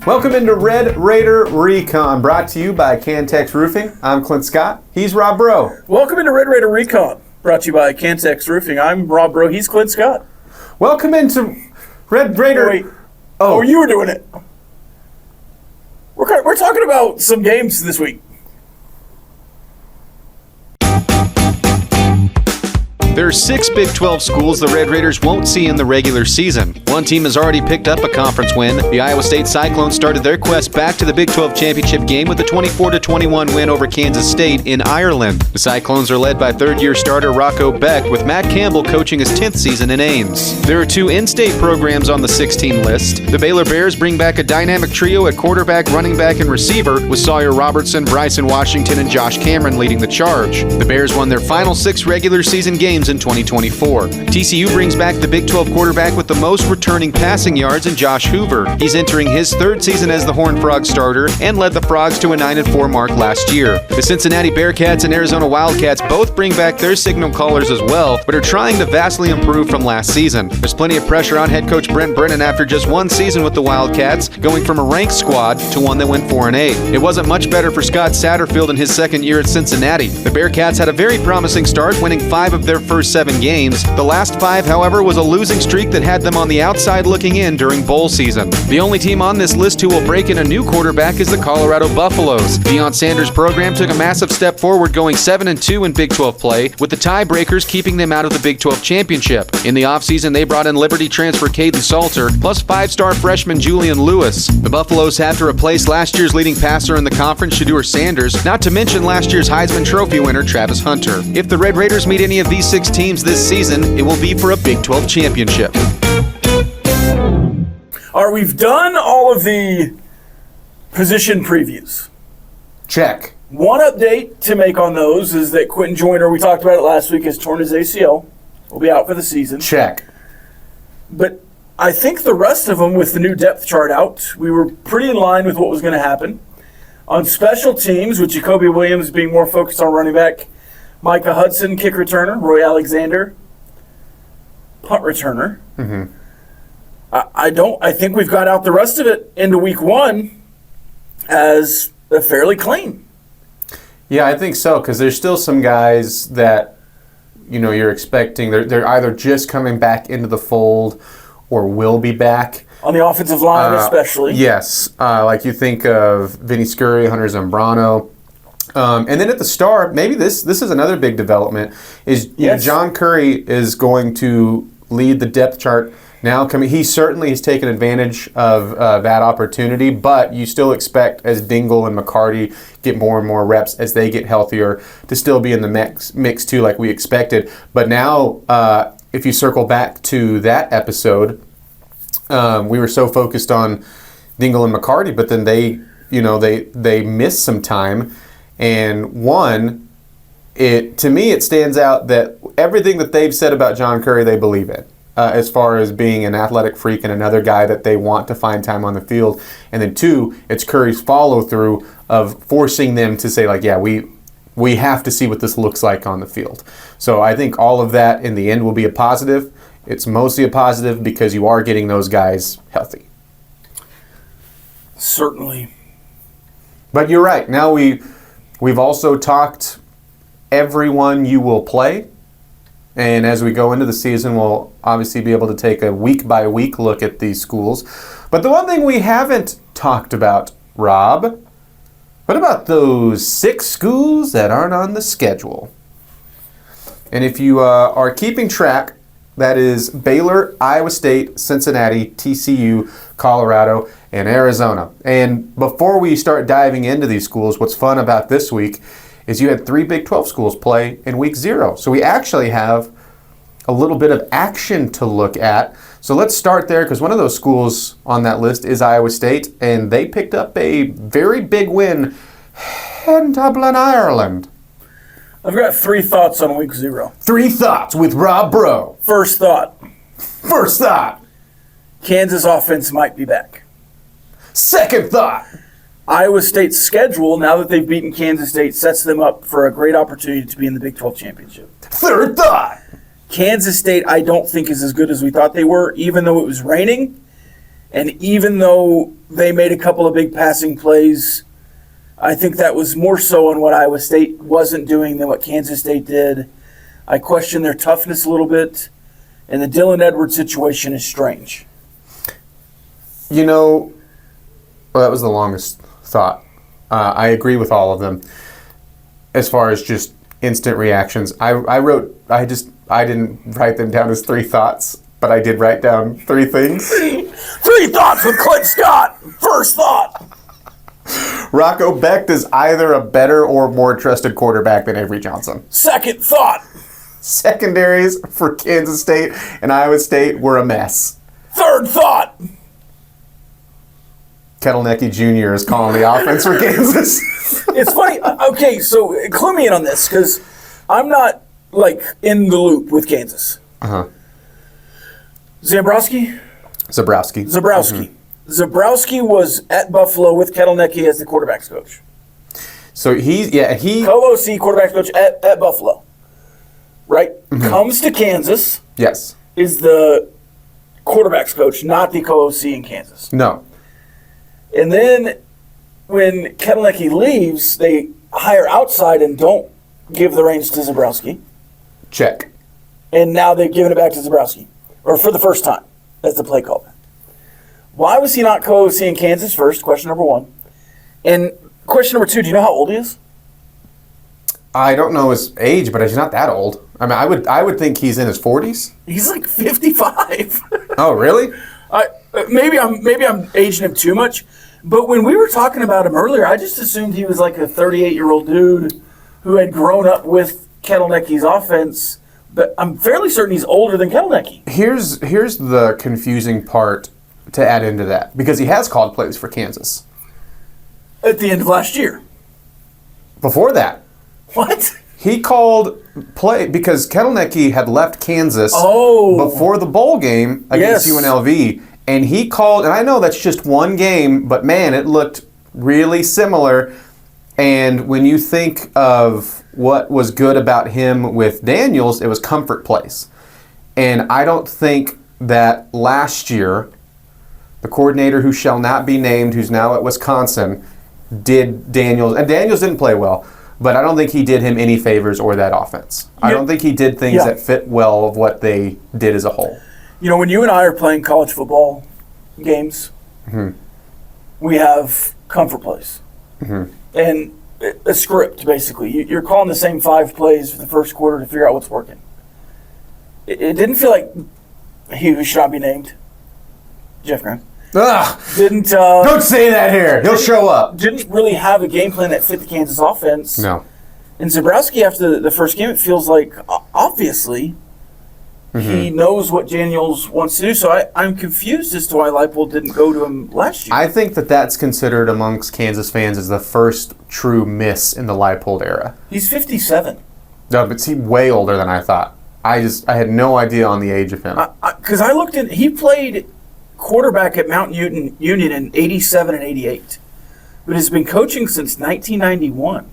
Welcome into Red Raider Recon, brought to you by Cantex Roofing. I'm Clint Scott. He's Rob Bro. Welcome into Red Raider Recon, brought to you by Cantex Roofing. I'm Rob Bro. He's Clint Scott. Welcome into Red Raider. Wait. Oh, you were doing it. We're talking about some games this week. There are 6 Big 12 schools the Red Raiders won't see in the regular season. One team has already picked up a conference win. The Iowa State Cyclones started their quest back to the Big 12 championship game with a 24-21 win over Kansas State in Ireland. The Cyclones are led by third-year starter Rocco Beck, with Matt Campbell coaching his 10th season in Ames. There are 2 in-state programs on the 16 list. The Baylor Bears bring back a dynamic trio at quarterback, running back, and receiver, with Sawyer Robertson, Bryson Washington, and Josh Cameron leading the charge. The Bears won their final 6 regular season games in 2024. TCU brings back the Big 12 quarterback with the most returning passing yards in Josh Hoover. He's entering his 3rd season as the Horned Frog starter and led the Frogs to a 9-4 mark last year. The Cincinnati Bearcats and Arizona Wildcats both bring back their signal callers as well, but are trying to vastly improve from last season. There's plenty of pressure on head coach Brent Brennan after just 1 season with the Wildcats, going from a ranked squad to one that went 4-8. It wasn't much better for Scott Satterfield in his 2nd year at Cincinnati. The Bearcats had a very promising start, winning 5 of their first 7 games. The last 5, however, was a losing streak that had them on the outside looking in during bowl season. The only team on this list who will break in a new quarterback is the Colorado Buffaloes. Deion Sanders' program took a massive step forward, going 7-2 in Big 12 play, with the tiebreakers keeping them out of the Big 12 championship. In the offseason, they brought in Liberty transfer Caden Salter, plus 5-star freshman Julian Lewis. The Buffaloes have to replace last year's leading passer in the conference, Shedeur Sanders, not to mention last year's Heisman Trophy winner Travis Hunter. If the Red Raiders meet any of these 6 teams this season, it will be for a Big 12 championship. All right, we've done all of the position previews. Check. One update to make on those is that Quentin Joyner, we talked about it last week, has torn his ACL. Will be out for the season. Check. But I think the rest of them, with the new depth chart out, we were pretty in line with what was going to happen. On special teams, with Jacoby Williams being more focused on running back, Micah Hudson, kick returner, Roy Alexander, punt returner. Mm-hmm. I think we've got out the rest of it into week 1 as a fairly clean. Yeah, I think so, because there's still some guys that, you're expecting. They're either just coming back into the fold or will be back. On the offensive line especially. Yes. Like you think of Vinny Scurry, Hunter Zambrano. And then at the star, maybe this is another big development, is John Curry is going to lead the depth chart now. He certainly has taken advantage of that opportunity, but you still expect, as Dingle and McCarty get more and more reps as they get healthier, to still be in the mix too, like we expected. But now, if you circle back to that episode, we were so focused on Dingle and McCarty, but then they missed some time. And to me, it stands out that everything that they've said about John Curry, they believe it. As far as being an athletic freak and another guy that they want to find time on the field. And then 2, it's Curry's follow-through of forcing them to say, we have to see what this looks like on the field. So I think all of that in the end will be a positive. It's mostly a positive because you are getting those guys healthy. Certainly. But you're right. Now we've also talked everyone you will play. And as we go into the season, we'll obviously be able to take a week-by-week look at these schools. But the one thing we haven't talked about, Rob, what about those 6 schools that aren't on the schedule? And if you are keeping track, that is Baylor, Iowa State, Cincinnati, TCU, Colorado, and Arizona. And before we start diving into these schools, what's fun about this week is you had 3 Big 12 schools play in week 0. So we actually have a little bit of action to look at. So let's start there, because one of those schools on that list is Iowa State, and they picked up a very big win in Dublin, Ireland. I've got 3 thoughts on week 0. 3 thoughts with Rob Bro. First thought. Kansas offense might be back. Second thought. Iowa State's schedule, now that they've beaten Kansas State, sets them up for a great opportunity to be in the Big 12 championship. Third thought. Kansas State, I don't think, is as good as we thought they were, even though it was raining. And even though they made a couple of big passing plays, I think that was more so on what Iowa State wasn't doing than what Kansas State did. I question their toughness a little bit, and the Dylan Edwards situation is strange. Well, that was the longest thought. I agree with all of them. As far as just instant reactions, I didn't write them down as 3 thoughts, but I did write down 3 things. 3 thoughts with Clint Scott. First thought. Rocco Becht is either a better or more trusted quarterback than Avery Johnson. Second thought. Secondaries for Kansas State and Iowa State were a mess. Third thought. Kettlenecky Jr. is calling the offense for Kansas. It's funny. Okay, so clue me in on this, because I'm not, in the loop with Kansas. Uh-huh. Zabrowski? Zabrowski. Mm-hmm. Zabrowski was at Buffalo with Kettlenecky as the quarterback's coach. So he Co-OC quarterback's coach at Buffalo. Right? Mm-hmm. Comes to Kansas. Yes. Is the quarterback's coach, not the co-OC in Kansas. No. And then when Kettlenecky leaves, they hire outside and don't give the reins to Zabrowski. Check. And now they've given it back to Zabrowski. Or for the first time. That's the play call. Why was he not co-OC in Kansas first? Question number 1. And question number 2, do you know how old he is? I don't know his age, but he's not that old. I mean, I would think he's in his 40s. He's like 55. Oh, really? Maybe I'm aging him too much. But when we were talking about him earlier, I just assumed he was like a 38-year-old dude who had grown up with Kettlenecky's offense. But I'm fairly certain he's older than Kettlenecky. Here's the confusing part to add into that, because he has called plays for Kansas. At the end of last year. Before that. What? He called play because Kettlenecky had left Kansas before the bowl game against UNLV. And he called, and I know that's just one game, but man, it looked really similar. And when you think of what was good about him with Daniels, it was comfort plays. And I don't think that last year, the coordinator who shall not be named, who's now at Wisconsin, did Daniels, and Daniels didn't play well, but I don't think he did him any favors or that offense. I don't think he did things that fit well of what they did as a whole. You know, when you and I are playing college football games, mm-hmm. we have comfort plays. Mm-hmm. And a script, basically. You're calling the same 5 plays for the first quarter to figure out what's working. It didn't feel like he who should not be named, Jeff Graham. Ugh. Didn't don't say that here. He'll show up. Didn't really have a game plan that fit the Kansas offense. No. And Zabrowski, after the first game, it feels like obviously he knows what Daniels wants to do. So I'm confused as to why Leipold didn't go to him last year. I think that's considered amongst Kansas fans as the first true miss in the Leipold era. He's 57. No, but he's way older than I thought. I had no idea on the age of him. Because I looked in, he played quarterback at Mount Union in 87 and 88, but has been coaching since 1991.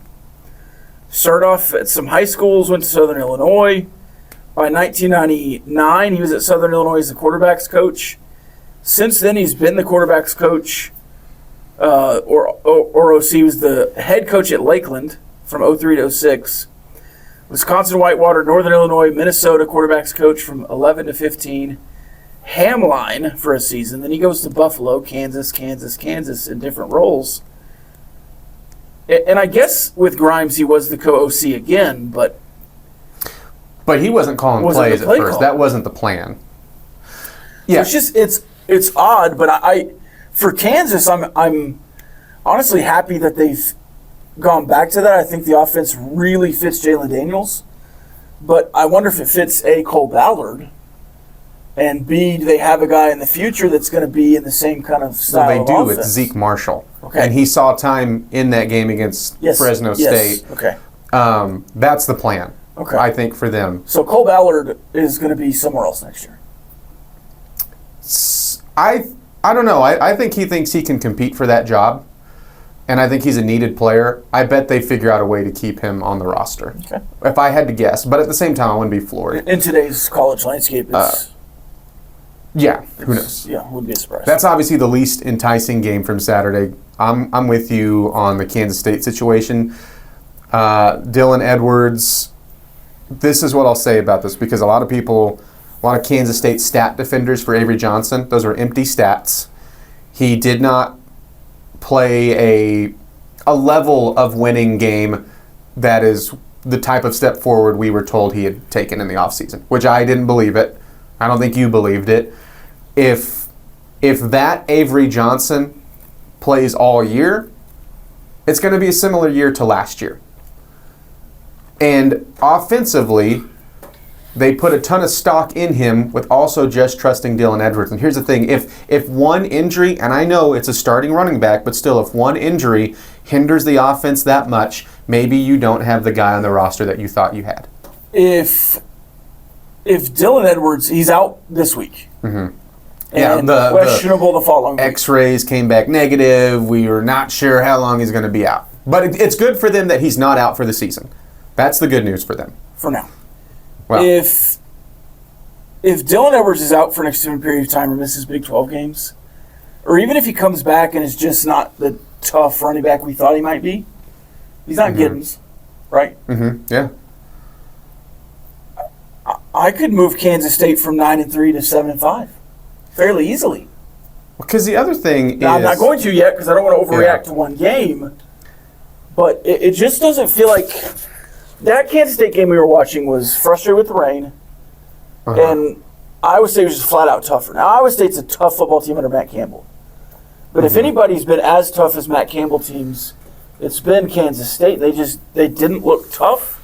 Started off at some high schools, went to Southern Illinois. By 1999, he was at Southern Illinois as the quarterback's coach. Since then, he's been the quarterback's coach, or OC. He was the head coach at Lakeland from 03 to 06. Wisconsin, Whitewater, Northern Illinois, Minnesota quarterback's coach from 11 to 15. Hamline for a season. Then he goes to Buffalo, Kansas in different roles. And I guess with Grimes, he was the co-OC again, but he wasn't calling plays at first. That wasn't the plan. Yeah, so it's odd, but I for Kansas, I'm honestly happy that they've gone back to that. I think the offense really fits Jalen Daniels, but I wonder if it fits A, Cole Ballard, and B, do they have a guy in the future that's going to be in the same kind of style of offense? Well, they do. It's Zeke Marshall. Okay. And he saw time in that game against Fresno State. Okay. That's the plan, I think, for them. So Cole Ballard is going to be somewhere else next year. I don't know. I think he thinks he can compete for that job, and I think he's a needed player. I bet they figure out a way to keep him on the roster. Okay. If I had to guess. But at the same time, I wouldn't be floored. In today's college landscape, Yeah, who knows? Yeah, wouldn't be a surprise. That's obviously the least enticing game from Saturday. I'm with you on the Kansas State situation. Dylan Edwards, this is what I'll say about this, because a lot of Kansas State stat defenders for Avery Johnson, those are empty stats. He did not play a level of winning game that is the type of step forward we were told he had taken in the offseason, which I didn't believe it. I don't think you believed it. If that Avery Johnson plays all year, it's going to be a similar year to last year. And offensively, they put a ton of stock in him with also just trusting Dylan Edwards. And here's the thing, if one injury, and I know it's a starting running back, but still, if one injury hinders the offense that much, maybe you don't have the guy on the roster that you thought you had. If Dylan Edwards, he's out this week. Mm-hmm. And questionable the following week. X-rays came back negative. We were not sure how long he's going to be out. But it's good for them that he's not out for the season. That's the good news for them. For now. Well, If Dylan Edwards is out for an extended period of time or misses Big 12 games, or even if he comes back and is just not the tough running back we thought he might be, he's not Giddens, right? Mm-hmm. Yeah. I could move Kansas State from 9-3 to 7-5 fairly easily. Because the other thing Now, is... I'm not going to yet because I don't want to overreact to one game, but it just doesn't feel like... That Kansas State game we were watching was frustrated with the rain, and Iowa State was just flat out tougher. Now, Iowa State's a tough football team under Matt Campbell. But if anybody's been as tough as Matt Campbell teams, it's been Kansas State. They didn't look tough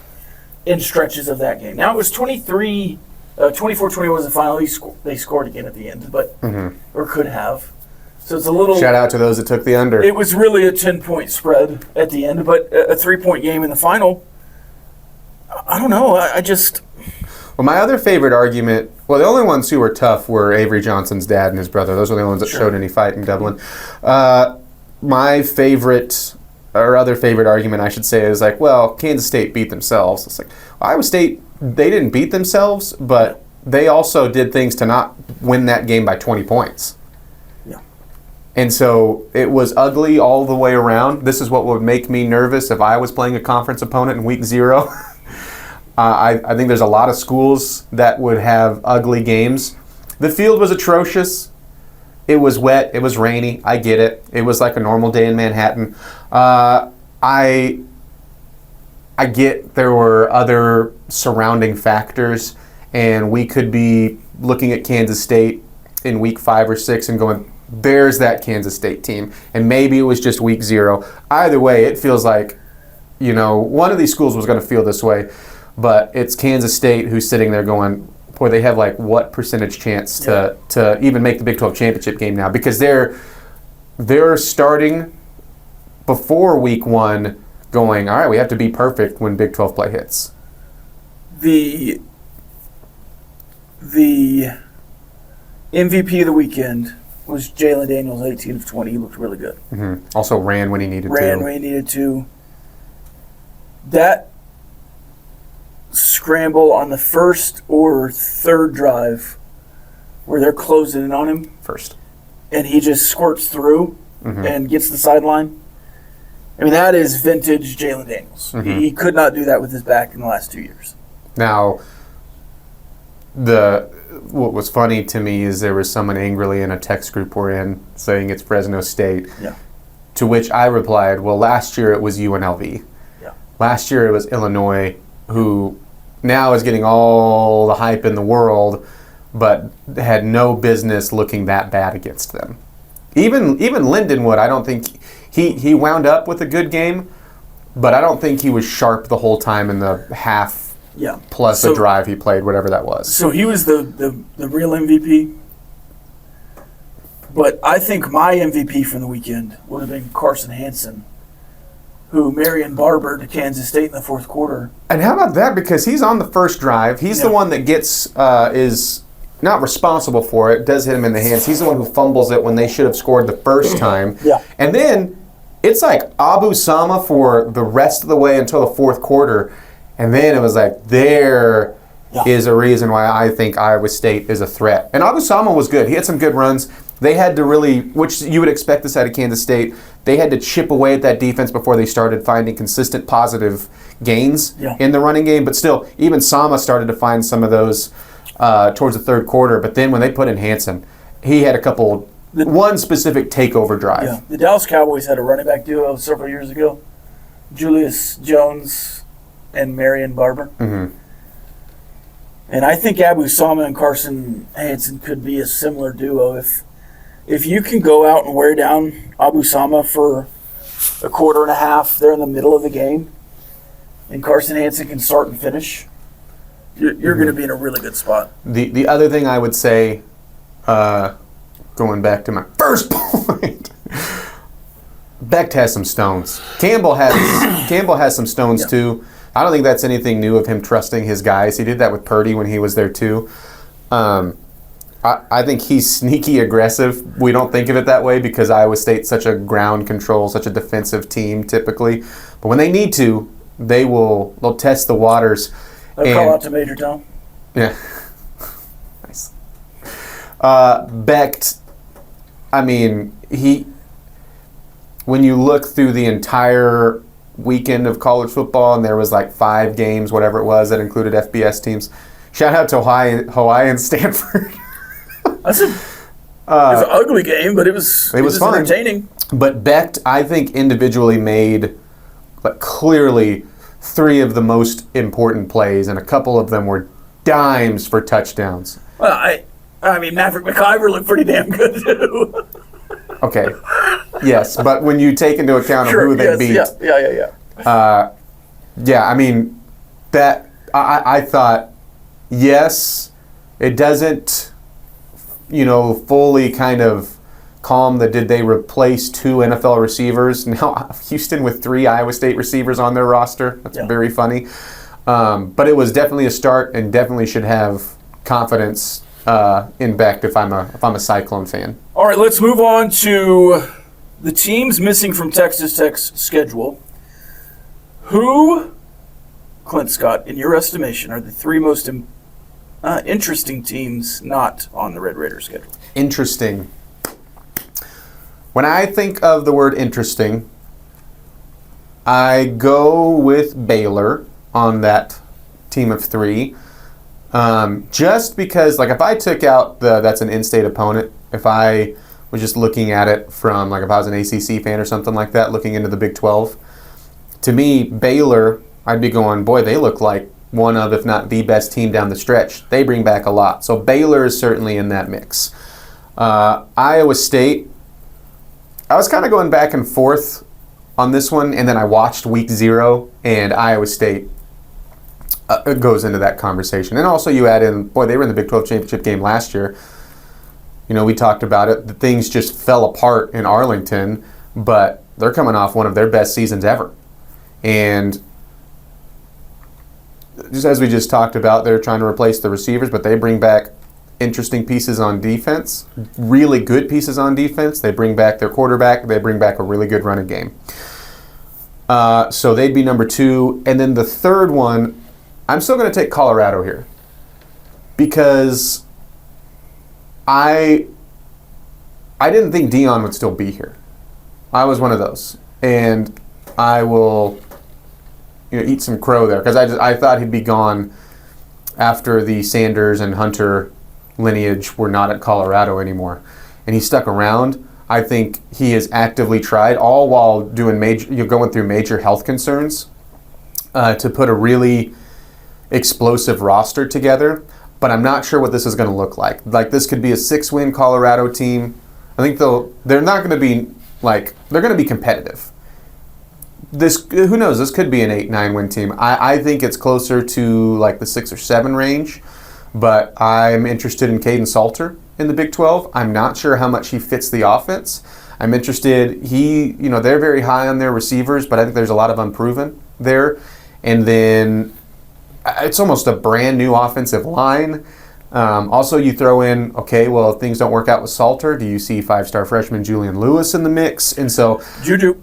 in stretches of that game. Now, it was 24-20 was the final. They scored again at the end, but or could have. So it's a little... Shout out to those that took the under. It was really a 10-point spread at the end, but a 3-point game in the final. I don't know. I just... Well, my other favorite argument... Well, the only ones who were tough were Avery Johnson's dad and his brother. Those were the only ones that showed any fight in Dublin. My favorite, or other favorite argument, I should say, is like, well, Kansas State beat themselves. It's like, Iowa State, they didn't beat themselves, but they also did things to not win that game by 20 points. Yeah. And so it was ugly all the way around. This is what would make me nervous if I was playing a conference opponent in week 0. I think there's a lot of schools that would have ugly games. The field was atrocious. It was wet. It was rainy. I get it. It was like a normal day in Manhattan. I get there were other surrounding factors, and we could be looking at Kansas State in week 5 or 6 and going, there's that Kansas State team. And maybe it was just week 0. Either way, it feels like, one of these schools was going to feel this way. But it's Kansas State who's sitting there going, boy, they have like what percentage chance to even make the Big 12 championship game now? Because they're starting before week 1 going, all right, we have to be perfect when Big 12 play hits. The MVP of the weekend was Jalen Daniels, 18 of 20. He looked really good. Mm-hmm. Also ran when he needed to. Ran when he needed to. That scramble on the first or third drive where they're closing in on him first, and he just squirts through and gets the sideline. I mean, that is vintage Jalen Daniels. He could not do that with his back in the last 2 years. Now, what was funny to me is there was someone angrily in a text group we're in saying it's Fresno State. Yeah. To which I replied, well, last year it was UNLV. Yeah. Last year it was Illinois, who now is getting all the hype in the world, but had no business looking that bad against them. Even Lindenwood, I don't think he wound up with a good game, but I don't think he was sharp the whole time in the half plus a drive he played, whatever that was. So he was the real MVP. But I think my MVP from the weekend would have been Carson Hansen, who Marion Barber to Kansas State in the fourth quarter. And how about that? Because he's on the first drive. He's the one that gets is not responsible for it, does hit him in the hands. He's the one who fumbles it when they should have scored the first time. Yeah. And then it's like Abu Sama for the rest of the way until the fourth quarter. And then it was like is a reason why I think Iowa State is a threat. And Agusama was good. He had some good runs. They had to really, which you would expect this out of Kansas State, they had to chip away at that defense before they started finding consistent positive gains in the running game. But still, even Sama started to find some of those towards the third quarter. But then when they put in Hansen, he had one specific takeover drive. Yeah. The Dallas Cowboys had a running back duo several years ago, Julius Jones and Marion Barber. Mm-hmm. And I think Abu Sama and Carson Hansen could be a similar duo. If you can go out and wear down Abu Sama for a quarter and a half, they're in the middle of the game, and Carson Hansen can start and finish, you're going to be in a really good spot. The other thing I would say, going back to my first point, Becht has some stones. Campbell has some stones too. I don't think that's anything new of him trusting his guys. He did that with Purdy when he was there too. I think he's sneaky aggressive. We don't think of it that way because Iowa State's such a ground control, such a defensive team typically. But when they need to, they'll test the waters. They'll call out to Major Tom. Yeah. Nice. Becht, I mean, when you look through the entire weekend of college football, and there was like 5 games, whatever it was, that included FBS teams. Shout out to Hawaii and Stanford. It was an ugly game, but it was fun. Entertaining. But Becht, I think, individually made clearly 3 of the most important plays, and a couple of them were dimes for touchdowns. Well, I mean, Maverick McIver looked pretty damn good too. Okay. Yes, but when you take into account who they beat. Yeah. Yeah, I mean, that I thought, yes, it doesn't, fully kind of calm did they replace 2 NFL receivers? Now, Houston with 3 Iowa State receivers on their roster. That's very funny. But it was definitely a start and definitely should have confidence in Becht if I'm a Cyclone fan. All right, let's move on to the teams missing from Texas Tech's schedule. Who, Clint Scott, in your estimation, are the 3 most interesting teams not on the Red Raiders schedule? Interesting. When I think of the word interesting, I go with Baylor on that team of 3. Just because, if I took out that's an in-state opponent, if I was just looking at it from, if I was an ACC fan or something like that, looking into the Big 12, to me, Baylor, I'd be going, boy, they look like one of, if not the best team down the stretch. They bring back a lot. So Baylor is certainly in that mix. Iowa State, I was kind of going back and forth on this one, and then I watched week 0, and Iowa State goes into that conversation. And also you add in, boy, they were in the Big 12 championship game last year. We talked about it. The things just fell apart in Arlington, but they're coming off one of their best seasons ever. And just as we just talked about, they're trying to replace the receivers, but they bring back interesting pieces on defense, really good pieces on defense. They bring back their quarterback. They bring back a really good running game. So they'd be number 2. And then the third one, I'm still going to take Colorado here because I didn't think Dion would still be here. I was one of those. And I will eat some crow there because I thought he'd be gone after the Sanders and Hunter lineage were not at Colorado anymore. And he stuck around. I think he has actively tried, all while doing going through major health concerns, to put a really explosive roster together. But I'm not sure what this is going to look like. This could be a 6-win Colorado team. I think they're not going to be they're going to be competitive. Who knows? This could be an 8-9 win team. I think it's closer to the 6 or 7 range, but I'm interested in Caden Salter in the Big 12. I'm not sure how much he fits the offense. I'm interested. They're very high on their receivers, but I think there's a lot of unproven there. And then it's almost a brand new offensive line. Also, you throw in, if things don't work out with Salter, do you see 5-star freshman Julian Lewis in the mix? And so Juju.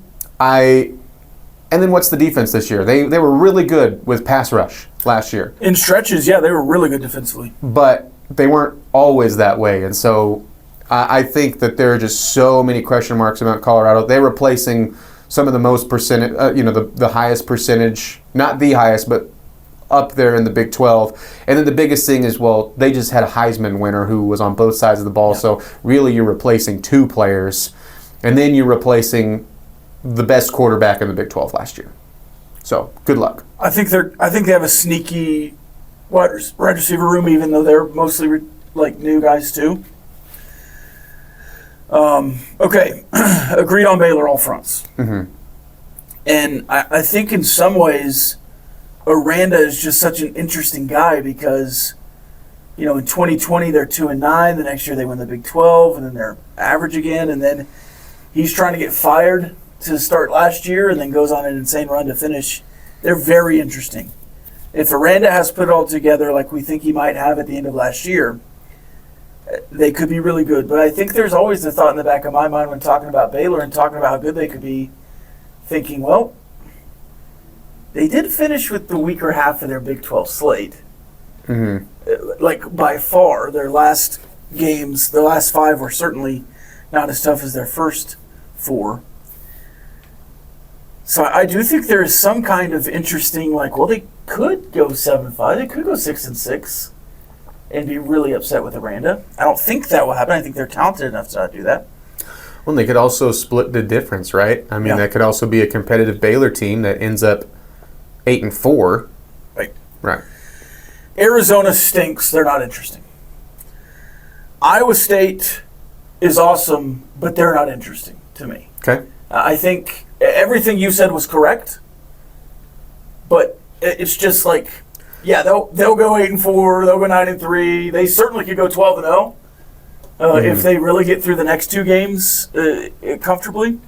And then what's the defense this year? They were really good with pass rush. last year. In stretches, yeah, they were really good defensively. But they weren't always that way. And so I think that there are just so many question marks about Colorado. They're replacing some of the most percentage, the highest percentage, not the highest, but up there in the Big 12. And then the biggest thing is, well, they just had a Heisman winner who was on both sides of the ball. Yeah. So really you're replacing two players. And then you're replacing the best quarterback in the Big 12 last year. So good luck. I think they have a sneaky wide receiver room, even though they're mostly new guys too. Okay, agreed on Baylor all fronts. Mm-hmm. And I think in some ways, Aranda is just such an interesting guy because, in 2020 they're 2-9. The next year they win the Big 12, and then they're average again. And then he's trying to get fired to start last year, and then goes on an insane run to finish. They're very interesting. If Aranda has put it all together like we think he might have at the end of last year, they could be really good. But I think there's always the thought in the back of my mind when talking about Baylor and talking about how good they could be, thinking, well, they did finish with the weaker half of their Big 12 slate. Mm-hmm. By far, their last games, the last 5 were certainly not as tough as their first 4. So I do think there is some kind of interesting, they could go 7-5, they could go 6-6, and be really upset with Aranda. I don't think that will happen. I think they're talented enough to not do that. Well, they could also split the difference, right? I mean, that could also be a competitive Baylor team that ends up 8-4. Right. Arizona stinks. They're not interesting. Iowa State is awesome, but they're not interesting to me. Okay. I think everything you said was correct, but it's just they'll go 8-4, they'll go 9-3. They certainly could go 12-0 if they really get through the next 2 games comfortably.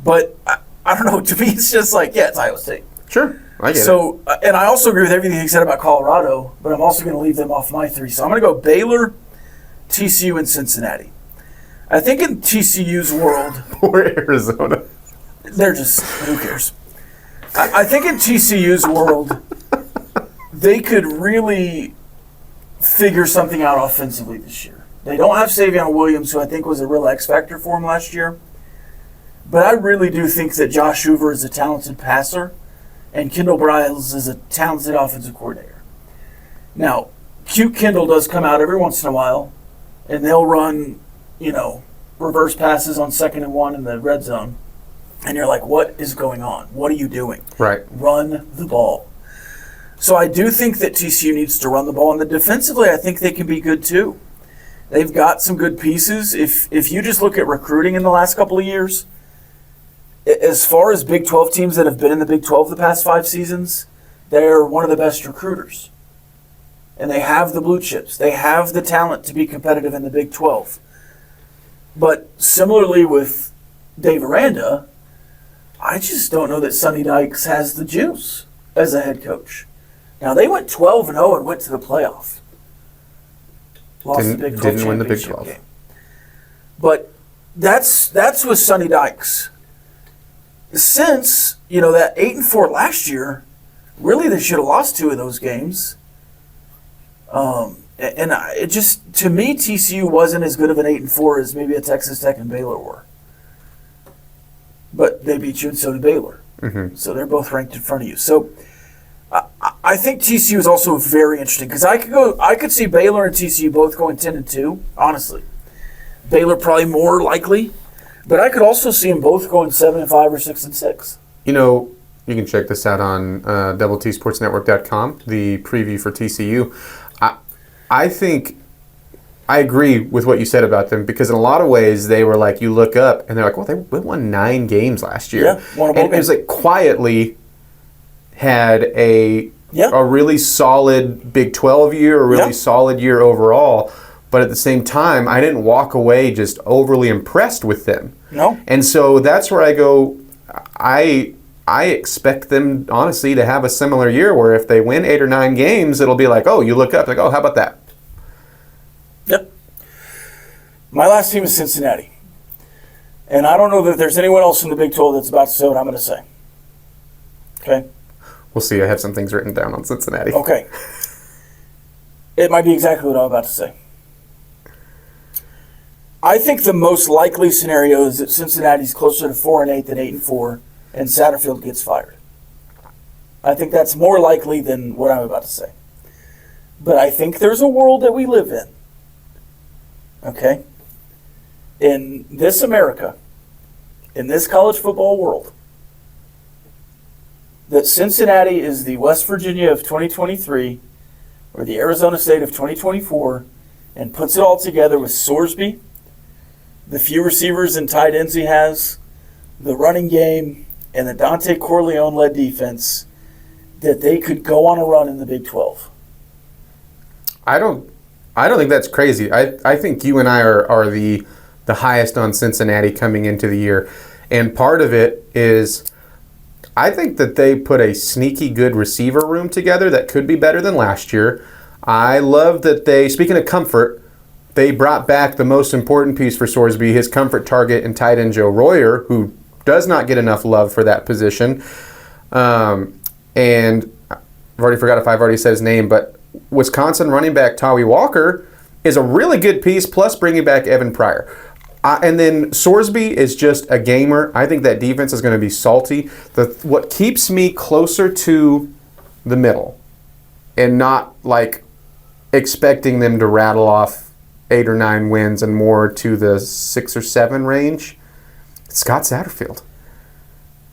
But I don't know. To me, it's just it's Iowa State. Sure, I get it. So, and I also agree with everything he said about Colorado, but I'm also going to leave them off my 3. So I'm going to go Baylor, TCU, and Cincinnati. I think in TCU's world, or Arizona, they're just, who cares? I think in TCU's world, they could really figure something out offensively this year. They don't have Savion Williams, who I think was a real X factor for him last year. But I really do think that Josh Hoover is a talented passer, and Kendall Briles is a talented offensive coordinator. Now, cute Kendall does come out every once in a while, and they'll run, reverse passes on 2nd and 1 in the red zone. And you're like, what is going on? What are you doing? Right. Run the ball. So I do think that TCU needs to run the ball. And defensively, I think they can be good too. They've got some good pieces. If you just look at recruiting in the last couple of years, as far as Big 12 teams that have been in the Big 12 the past 5 seasons, they're one of the best recruiters. And they have the blue chips. They have the talent to be competitive in the Big 12. But similarly with Dave Aranda, I just don't know that Sonny Dykes has the juice as a head coach. Now, they went 12-0 and went to the playoff. Lost the Big 12 didn't win the Big 12 game. But that's with Sonny Dykes. Since, that 8-4 last year, really they should have lost 2 of those games. It just, to me, TCU wasn't as good of an 8-4 as maybe a Texas Tech and Baylor were. But they beat you, and so did Baylor. Mm-hmm. So they're both ranked in front of you. So I think TCU is also very interesting because I could see Baylor and TCU both going 10-2. Honestly, Baylor probably more likely, but I could also see them both going 7-5 or 6-6. You can check this out on DoubleTSportsNetwork.com. The preview for TCU. I think I agree with what you said about them because in a lot of ways they were you look up and they're well, they won 9 games last year. Yeah, and it was quietly had a really solid Big 12 year, a really solid year overall. But at the same time, I didn't walk away just overly impressed with them. No. And so that's where I go, I expect them, honestly, to have a similar year where if they win 8 or 9 games, it'll be you look up, how about that? Yep. My last team is Cincinnati. And I don't know that there's anyone else in the Big 12 that's about to say what I'm going to say. Okay? We'll see. I have some things written down on Cincinnati. Okay. It might be exactly what I'm about to say. I think the most likely scenario is that Cincinnati's closer to 4-8 than 8-4, and Satterfield gets fired. I think that's more likely than what I'm about to say. But I think there's a world that we live in. Okay? In this America, in this college football world, that Cincinnati is the West Virginia of 2023 or the Arizona State of 2024 and puts it all together with Sorsby, the few receivers and tight ends he has, the running game, and the Dante Corleone-led defense, that they could go on a run in the Big 12. I don't think that's crazy. I think you and I are the highest on Cincinnati coming into the year. And part of it is I think that they put a sneaky good receiver room together that could be better than last year. I love that they, speaking of comfort, they brought back the most important piece for Sorsby, his comfort target and tight end Joe Royer, who does not get enough love for that position. And I've already forgot if I've already said his name, but Wisconsin running back Tawi Walker is a really good piece, plus bringing back Evan Pryor. And then Sorsby is just a gamer. I think that defense is going to be salty. What keeps me closer to the middle and not like expecting them to rattle off 8 or 9 wins and more to the 6 or 7 range, Scott Satterfield.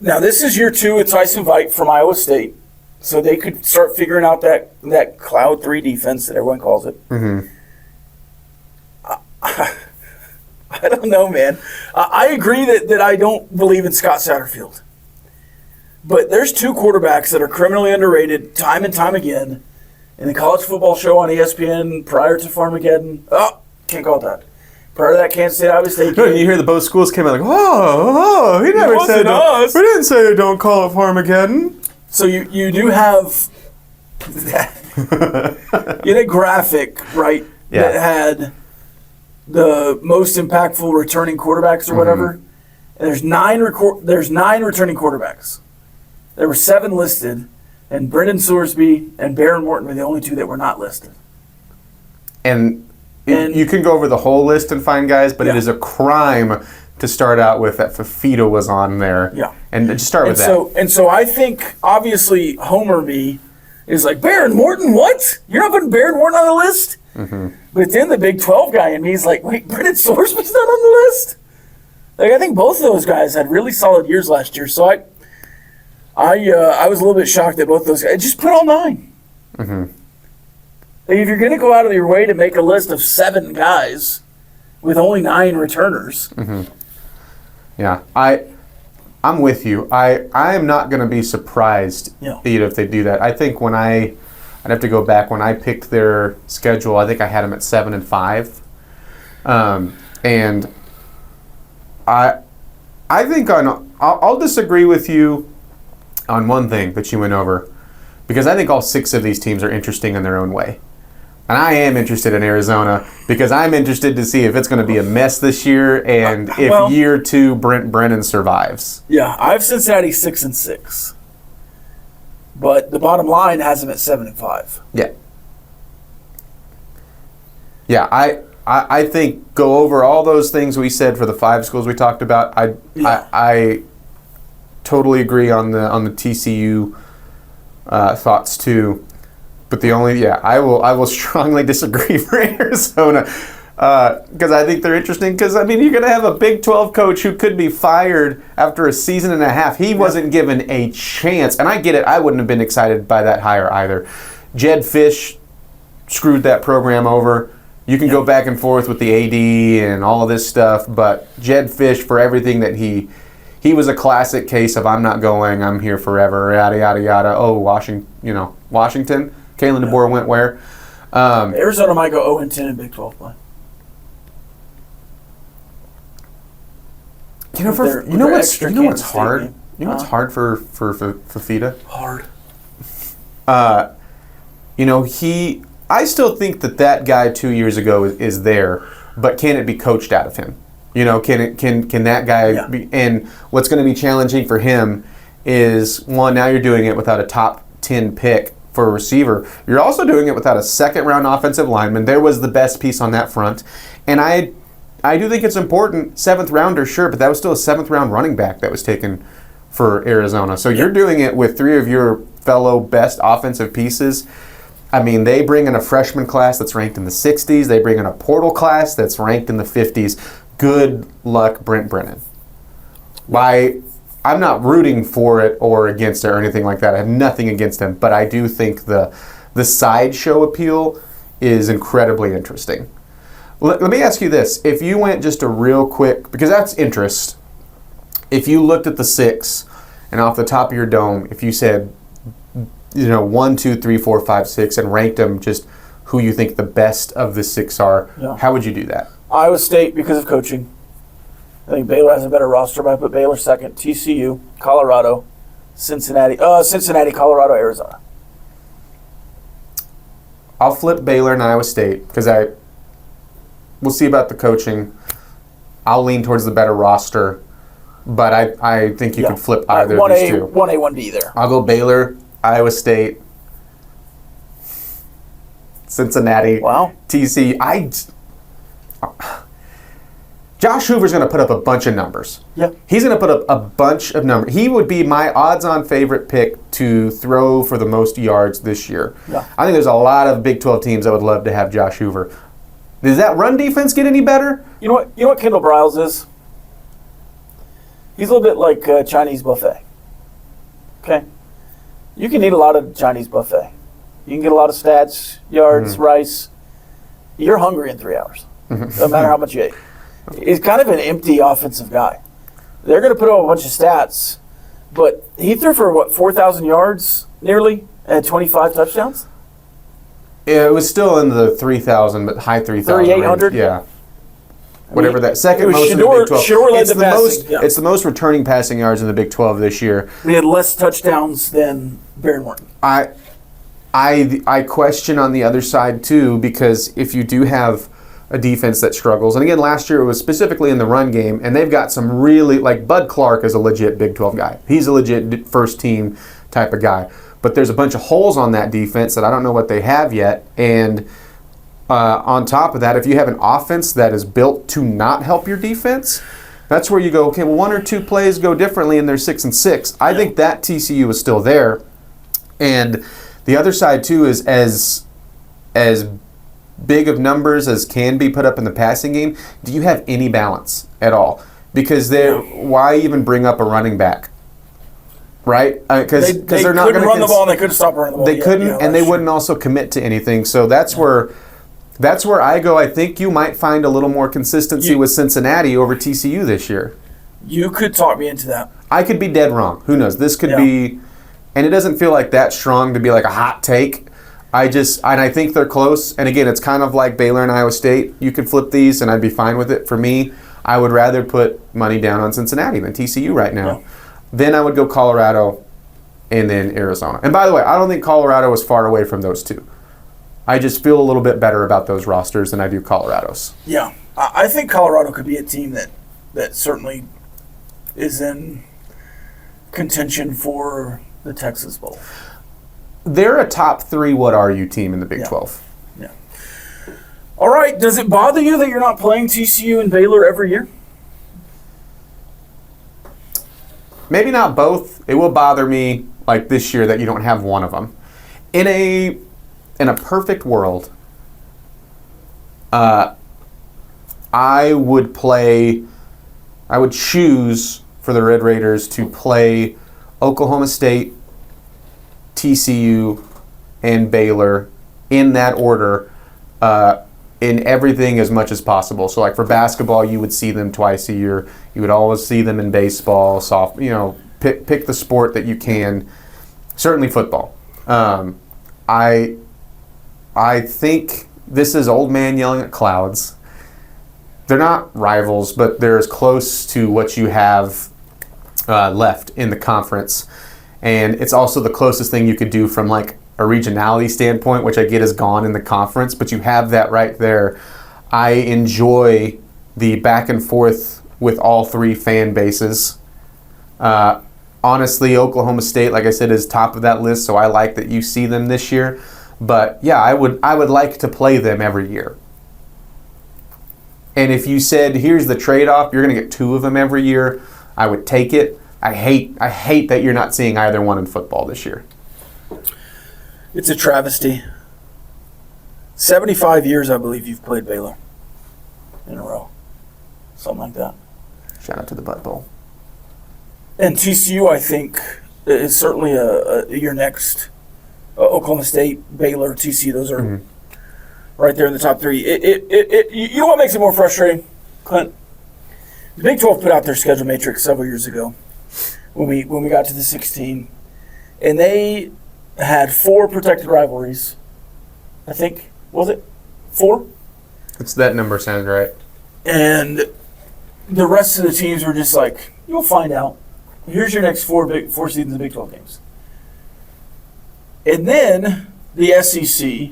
Now, this is year 2 with Tyson Veit from Iowa State, so they could start figuring out that Cloud 3 defense that everyone calls it. Mm-hmm. I don't know, man. I agree that I don't believe in Scott Satterfield. But there's 2 quarterbacks that are criminally underrated time and time again in the college football show on ESPN prior to Farmageddon. Oh, can't call it that. Prior to that, Kansas State, Iowa State. No, you hear the both schools came out like, he never said us. We didn't say don't call it Farmageddon. So you do have that, in a graphic, right, that had the most impactful returning quarterbacks or whatever. And there's 9 returning quarterbacks. There were 7 listed, and Brendan Sorsby and Baron Morton were the only 2 that were not listed. And you can go over the whole list and find guys, but it is a crime to start out with that Fafita was on there. Yeah. And just start with that. And so I think, obviously, Homer me is like, Baron Morton, what? You're not putting Baron Morton on the list? Mm-hmm. But then the Big 12 guy in me is like, wait, Brendan Sorsby's not on the list? Like, I think both of those guys had really solid years last year. So I was a little bit shocked that both of those guys just put all 9. Mm-hmm. Like, if you're going to go out of your way to make a list of 7 guys with only 9 returners. Mm-hmm. Yeah, I'm with you. I am not going to be surprised either if they do that. I think I'd have to go back when I picked their schedule. I think I had them at 7-5, and I think I'll disagree with you on one thing that you went over, because I think all 6 of these teams are interesting in their own way. And I am interested in Arizona because I'm interested to see if it's going to be a mess this year and if year 2 Brent Brennan survives. Yeah, I have Cincinnati 6-6. But the bottom line has them at 7-5. Yeah. Yeah, I think go over all those things we said for the 5 schools we talked about. I totally agree on the TCU thoughts too. But I will strongly disagree for Arizona because I think they're interesting. Because you're going to have a Big 12 coach who could be fired after a season and a half. He wasn't given a chance, and I get it. I wouldn't have been excited by that hire either. Jed Fish screwed that program over. You can go back and forth with the AD and all of this stuff, but Jed Fish, for everything that he was a classic case of I'm not going, I'm here forever, yada yada yada. Oh, Washington. Kalen DeBoer went where? Arizona might go 0-10 in Big 12 play. What's hard? What's hard for Fafita? Hard. I still think that guy 2 years ago is there, but can it be coached out of him? Can that guy be? And what's going to be challenging for him is, one, now you're doing it without a top 10 pick for a receiver. You're also doing it without a second-round offensive lineman. There was the best piece on that front. And I do think it's important. 7th rounder, sure, but that was still a 7th-round running back that was taken for Arizona. So you're doing it with 3 of your fellow best offensive pieces. I mean, they bring in a freshman class that's ranked in the 60s. They bring in a portal class that's ranked in the 50s. Good luck, Brent Brennan. I'm not rooting for it or against it or anything like that. I have nothing against him, but I do think the sideshow appeal is incredibly interesting. Let me ask you this. If you went just a real quick, because that's interest, if you looked at the 6 and off the top of your dome, if you said, 1, 2, 3, 4, 5, 6 and ranked them just who you think the best of the 6 are, how would you do that? Iowa State because of coaching. I think Baylor has a better roster, but I put Baylor second. TCU, Colorado, Cincinnati, Colorado, Arizona. I'll flip Baylor and Iowa State because we'll see about the coaching. I'll lean towards the better roster, but I think you could flip either of these two. 1A, 1B there. I'll go Baylor, Iowa State, Cincinnati, TCU. Josh Hoover's going to put up a bunch of numbers. Yeah. He's going to put up a bunch of numbers. He would be my odds-on favorite pick to throw for the most yards this year. Yeah. I think there's a lot of Big 12 teams that would love to have Josh Hoover. Does that run defense get any better? You know what Kendall Briles is? He's a little bit like Chinese buffet. Okay? You can eat a lot of Chinese buffet. You can get a lot of stats, yards, rice. You're hungry in 3 hours. No matter how much you ate. He's kind of an empty offensive guy. They're going to put up a bunch of stats, but he threw for, 4,000 yards nearly and 25 touchdowns? Yeah, it was still in the 3,000, but high 3,000. 3,800? Yeah. Whatever that second it was most in the Big 12. Shador led the passing. It's the most returning passing yards in the Big 12 this year. He had less touchdowns than Baron Morton. I question on the other side too, because if you do have a defense that struggles, and again last year it was specifically in the run game, and they've got some really, like Bud Clark is a legit Big 12 guy. He's a legit first team type of guy. But there's a bunch of holes on that defense that I don't know what they have yet, and on top of that, if you have an offense that is built to not help your defense, that's where you go, okay, well, 1 or 2 plays go differently and they're 6-6. I think that TCU is still there. And the other side, too, is as big of numbers as can be put up in the passing game, do you have any balance at all? Because why even bring up a running back? Right? Because they're not going to run the ball and they couldn't stop running the ball. They couldn't, and they wouldn't also commit to anything. So that's where I go. I think you might find a little more consistency with Cincinnati over TCU this year. You could talk me into that. I could be dead wrong. Who knows? This could be, and it doesn't feel like that strong to be like a hot take. I think they're close. And again, it's kind of like Baylor and Iowa State. You could flip these, and I'd be fine with it. For me, I would rather put money down on Cincinnati than TCU right now. Yeah. Then I would go Colorado, and then Arizona. And by the way, I don't think Colorado is far away from those two. I just feel a little bit better about those rosters than I do Colorado's. Yeah. I think Colorado could be a team that certainly is in contention for the Texas Bowl. They're a top 3 what are you team in the Big 12. Yeah. All right. Does it bother you that you're not playing TCU and Baylor every year? Maybe not both. It will bother me like this year that you don't have one of them. In a perfect world, I would choose for the Red Raiders to play Oklahoma State, TCU, and Baylor in that order in everything as much as possible. So like for basketball, you would see them twice a year. You would always see them in baseball, pick the sport that you can. Certainly football. I think this is old man yelling at clouds. They're not rivals, but they're as close to what you have left in the conference. And it's also the closest thing you could do from like a regionality standpoint, which I get is gone in the conference, but you have that right there. I enjoy the back and forth with all 3 fan bases. Honestly, Oklahoma State, like I said, is top of that list, so I like that you see them this year. But yeah, I would like to play them every year. And if you said, here's the trade-off, you're going to get 2 of them every year, I would take it. I hate that you're not seeing either one in football this year. It's a travesty. 75 years, I believe, you've played Baylor in a row. Something like that. Shout out to the Butt Bowl. And TCU, I think, is certainly your next Oklahoma State, Baylor, TCU. Those are right there in the top 3. You know what makes it more frustrating, Clint? The Big 12 put out their schedule matrix several years ago when we got to the 16, and they had 4 protected rivalries. I think, was it 4? That number sounds right. And the rest of the teams were just like, you'll find out. Here's your next 4 seasons of Big 12 games. And then the SEC,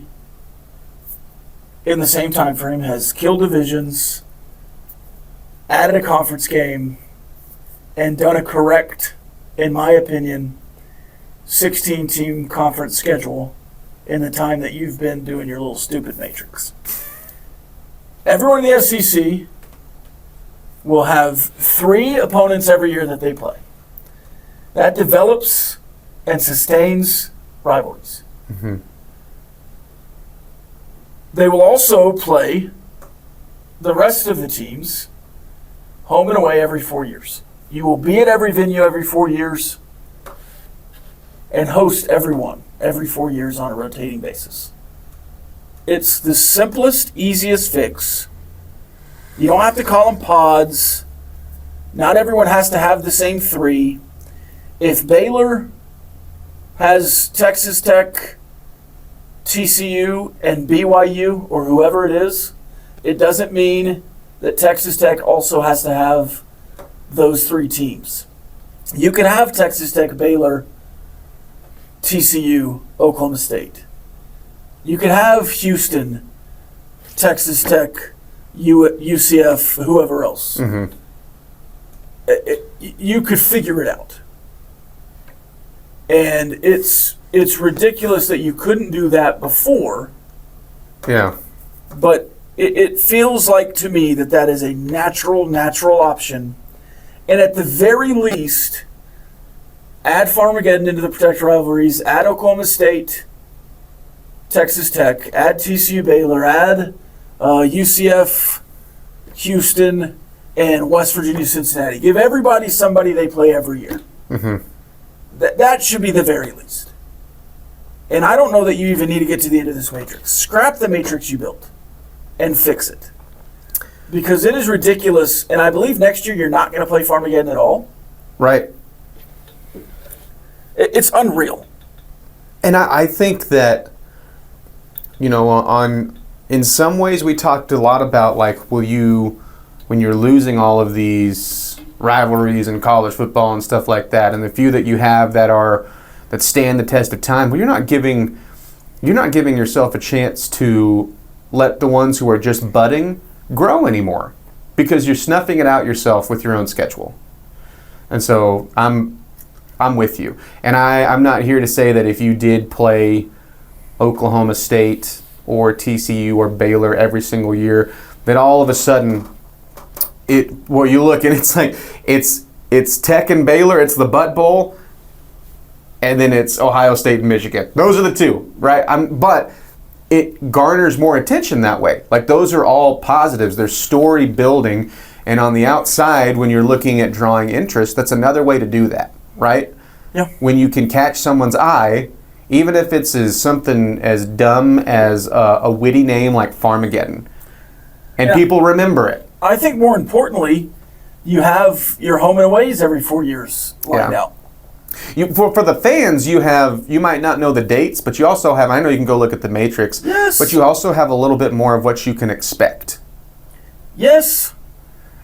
in the same time frame, has killed divisions, added a conference game, and done a correct, in my opinion, 16-team conference schedule in the time that you've been doing your little stupid matrix. Everyone in the SEC will have 3 opponents every year that they play. That develops and sustains rivalries. Mm-hmm. They will also play the rest of the teams home and away every 4 years. You will be at every venue every 4 years and host everyone every 4 years on a rotating basis. It's the simplest, easiest fix. You don't have to call them pods. Not everyone has to have the same 3. If Baylor has Texas Tech, TCU, and BYU, or whoever it is, it doesn't mean that Texas Tech also has to have those 3 teams. You can have Texas Tech, Baylor, TCU, Oklahoma State. You can have Houston, Texas Tech, UCF, whoever else. Mm-hmm. You could figure it out. And it's ridiculous that you couldn't do that before. Yeah. But it feels like to me that is a natural option. And at the very least, add Farmageddon into the protected rivalries, add Oklahoma State, Texas Tech, add TCU Baylor, add UCF, Houston, and West Virginia Cincinnati. Give everybody somebody they play every year. Mm-hmm. That should be the very least. And I don't know that you even need to get to the end of this matrix. Scrap the matrix you built and fix it. Because it is ridiculous, and I believe next year you're not going to play Farmageddon at all. Right. It's unreal. And I think that, in some ways we talked a lot about, like, when you're losing all of these rivalries in college football and stuff like that, and the few that you have that stand the test of time, well, you're not giving yourself a chance to let the ones who are just budding grow anymore, because you're snuffing it out yourself with your own schedule. And so I'm with you. And I'm not here to say that if you did play Oklahoma State or TCU or Baylor every single year, that all of a sudden you look and it's like it's Tech and Baylor, it's the Butt Bowl, and then it's Ohio State and Michigan. Those are the 2, right? But it garners more attention that way. Like, those are all positives. There's story building, and on the outside, when you're looking at drawing interest, that's another way to do that, right? Yeah. When you can catch someone's eye, even if it's something as dumb as a witty name like Farmageddon, and people remember it. I think more importantly, you have your home and aways every 4 years lined out. For the fans, you might not know the dates, but you also have, I know you can go look at the matrix, yes, but you also have a little bit more of what you can expect. Yes.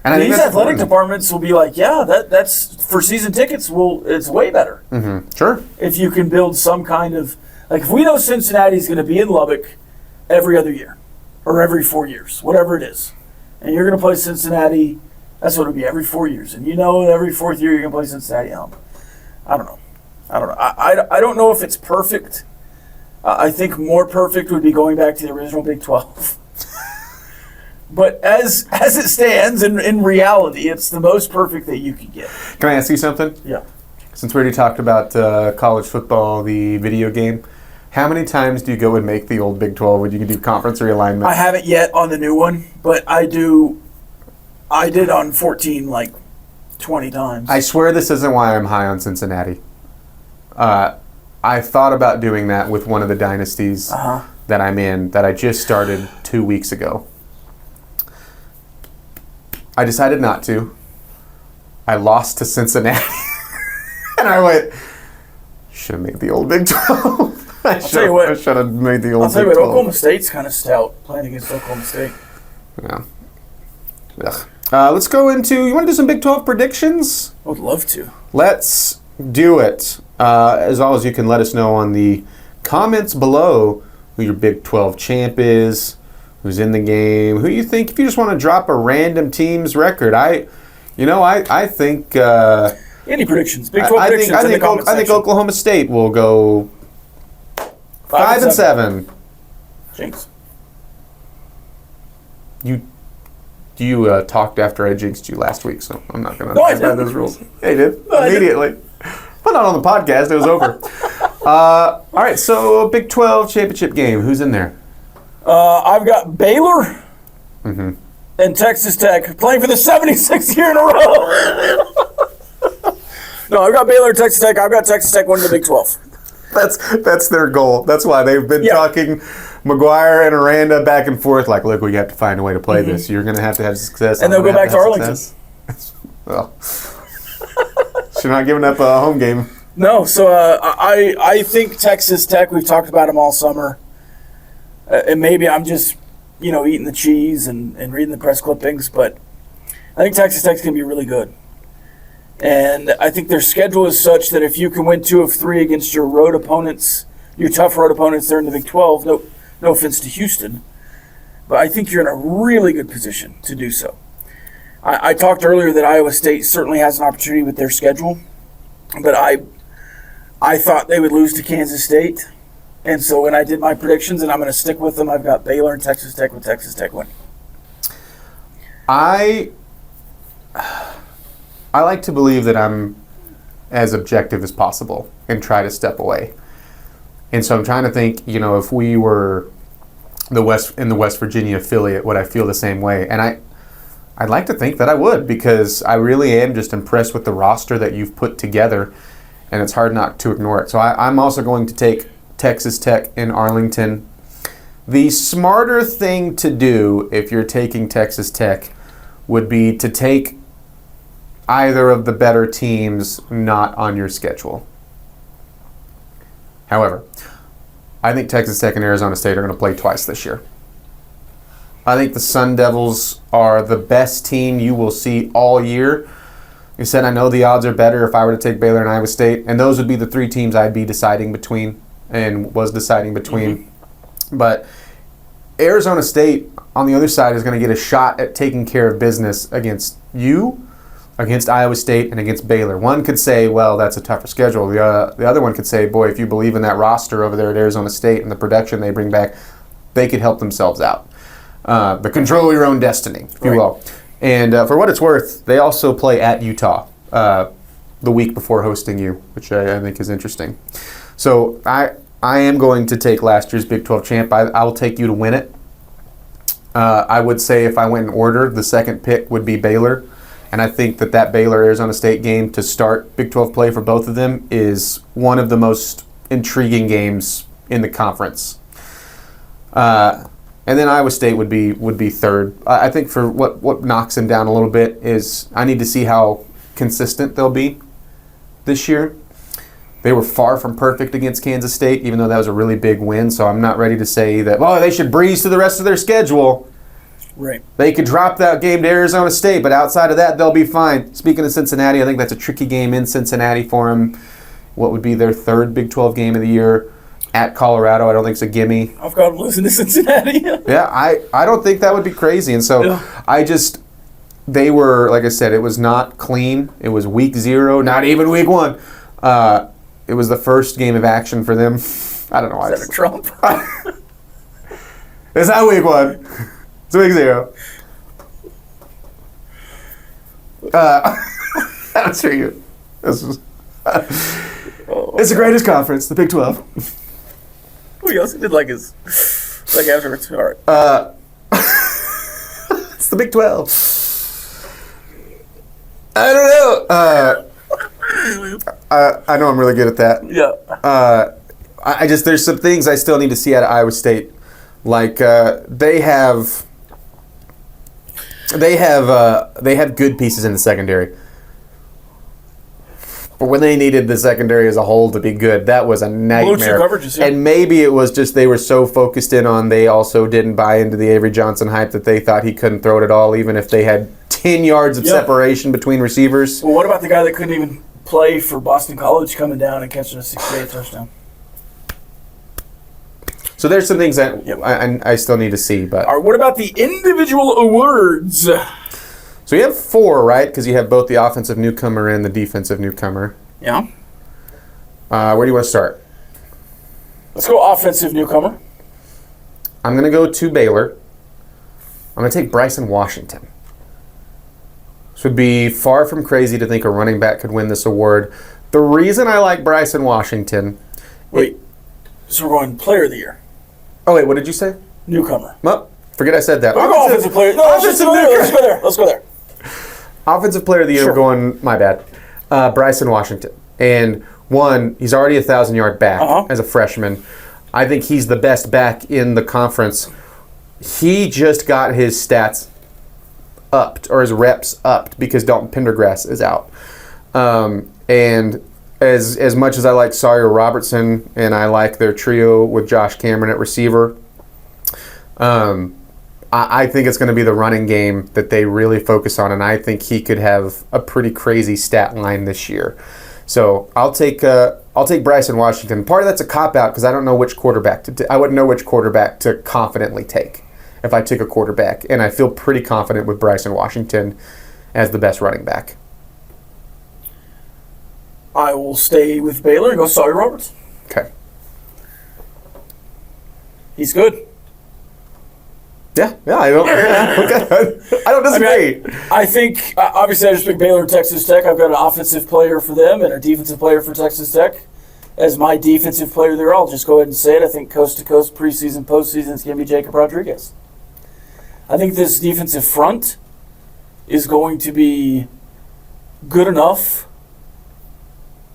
And these athletic departments will be like, yeah, that's for season tickets. It's way better. Mm-hmm. Sure. If you can build some kind of, like, if we know Cincinnati's going to be in Lubbock every other year or every 4 years, whatever it is, and you're going to play Cincinnati, that's what it'll be, every 4 years, and every 4th year you're going to play Cincinnati at home. I don't know. I don't know if it's perfect. I think more perfect would be going back to the original Big 12. But as it stands, in reality, it's the most perfect that you could get. Can I ask you something? Yeah. Since we already talked about college football, the video game, how many times do you go and make the old Big 12 when you can do conference realignment? I haven't yet on the new one, but I do. I did on 14 like 20 times. I swear this isn't why I'm high on Cincinnati. I thought about doing that with one of the dynasties that I'm in that I just started 2 weeks ago. I decided not to. I lost to Cincinnati. And I went, should have made the old Big 12. I should have made the old Big 12. I'll tell you what, Oklahoma State's kind of stout playing against Oklahoma State. Yeah. Ugh. Let's go into, you want to do some Big 12 predictions? I would love to. Let's do it. As always, you can let us know on the comments below who your Big 12 champ is, who's in the game, who you think, if you just want to drop a random team's record. I think... Any predictions? Big 12 predictions in the comment section. I think Oklahoma State will go 5-7. Jinx. You talked after I jinxed you last week, so I'm not going to by those rules. Yeah, you did. Immediately. But not on the podcast. It was over. All right, so Big 12 championship game. Who's in there? I've got Baylor and Texas Tech playing for the 76th year in a row. No, I've got Baylor and Texas Tech. I've got Texas Tech winning the Big 12. That's their goal. That's why they've been talking McGuire and Aranda back and forth. Like, look, we have to find a way to play this. You're going to have success. And they'll go back to Arlington. Well, you're not giving up a home game. No, so I think Texas Tech, we've talked about them all summer. And maybe I'm just, eating the cheese and reading the press clippings, but I think Texas Tech's going to be really good. And I think their schedule is such that if you can win 2 of 3 against your road opponents, your tough road opponents there in the Big 12, no offense to Houston, but I think you're in a really good position to do so. I talked earlier that Iowa State certainly has an opportunity with their schedule, but I thought they would lose to Kansas State. And so when I did my predictions, and I'm going to stick with them, I've got Baylor and Texas Tech with Texas Tech winning. I like to believe that I'm as objective as possible and try to step away. And so I'm trying to think, if we were in the West Virginia affiliate, would I feel the same way? And I'd like to think that I would, because I really am just impressed with the roster that you've put together, and it's hard not to ignore it. So I'm also going to take Texas Tech in Arlington. The smarter thing to do if you're taking Texas Tech would be to take either of the better teams not on your schedule. However, I think Texas Tech and Arizona State are going to play twice this year. I think the Sun Devils are the best team you will see all year. You said I know the odds are better if I were to take Baylor and Iowa State, and those would be the 3 teams I'd be deciding between and was deciding between. But Arizona State, on the other side, is going to get a shot at taking care of business against you, against Iowa State, and against Baylor. One could say, well, that's a tougher schedule. The other one could say, boy, if you believe in that roster over there at Arizona State and the production they bring back, they could help themselves out. But control your own destiny, if you will. And for what it's worth, they also play at Utah the week before hosting you, which I think is interesting. So I am going to take last year's Big 12 champ. I will take you to win it. I would say if I went in order, the second pick would be Baylor. And I think that Baylor-Arizona State game to start Big 12 play for both of them is one of the most intriguing games in the conference. And then Iowa State would be third. I think for what knocks them down a little bit is I need to see how consistent they'll be this year. They were far from perfect against Kansas State, even though that was a really big win. So I'm not ready to say that, well, they should breeze through the rest of their schedule. Right. They could drop that game to Arizona State, but outside of that, they'll be fine. Speaking of Cincinnati, I think that's a tricky game in Cincinnati for them. What would be their 3rd Big 12 game of the year at Colorado? I don't think it's a gimme. I've got them losing to Cincinnati. Yeah, I don't think that would be crazy. And so they were, like I said, it was not clean. It was week 0, not even week 1. It was the first game of action for them. I don't know why. Is that a Trump? It's not week 1. It's week 0. That's for you. This is, it's the greatest conference, the Big 12. He also did like afterwards. All right. It's the Big 12. I don't know. I know I'm really good at that. Yeah. I just, there's some things I still need to see out of Iowa State. Like they have good pieces in the secondary. But when they needed the secondary as a whole to be good, that was a nightmare. Blue chip coverages, yeah. And maybe it was just they were so focused in on, they also didn't buy into the Avery Johnson hype that they thought he couldn't throw it at all, even if they had 10 yards of separation between receivers. Well, what about the guy that couldn't even play for Boston College coming down and catching a 68 touchdown? So there's some things that I still need to see. But All right, what about the individual awards? So you have 4, right? Because you have both the offensive newcomer and the defensive newcomer. Yeah. Where do you want to start? Let's go offensive newcomer. I'm going to go to Baylor. I'm going to take Bryson Washington. This would be far from crazy to think a running back could win this award. The reason I like Bryson Washington... Wait, so we're going player of the year. Oh, wait, what did you say? Newcomer. Well, forget I said that. We'll go offensive player. No, let's go there. Let's go there. Offensive player of the year, Sure. going, my bad, Bryson Washington. And one, he's already a 1,000-yard back as a freshman. I think he's the best back in the conference. He just got his stats upped, or his reps upped, because Dalton Pendergrass is out. And as much as I like Sawyer Robertson and I like their trio with Josh Cameron at receiver, I think it's going to be the running game that they really focus on, and I think he could have a pretty crazy stat line this year. So I'll take Bryson Washington. Part of that's a cop-out because I don't know which quarterback I wouldn't know which quarterback to confidently take if I took a quarterback, and I feel pretty confident with Bryson Washington as the best running back. I will stay with Baylor and go Sawyer Roberts. Okay. He's good. Yeah, I don't. Okay. I don't disagree. I think, obviously, I just picked Baylor and Texas Tech. I've got an offensive player for them and a defensive player for Texas Tech. As my defensive player there, I'll just go ahead and say it. I think coast-to-coast, preseason, postseason, it's going to be Jacob Rodriguez. I think this defensive front is going to be good enough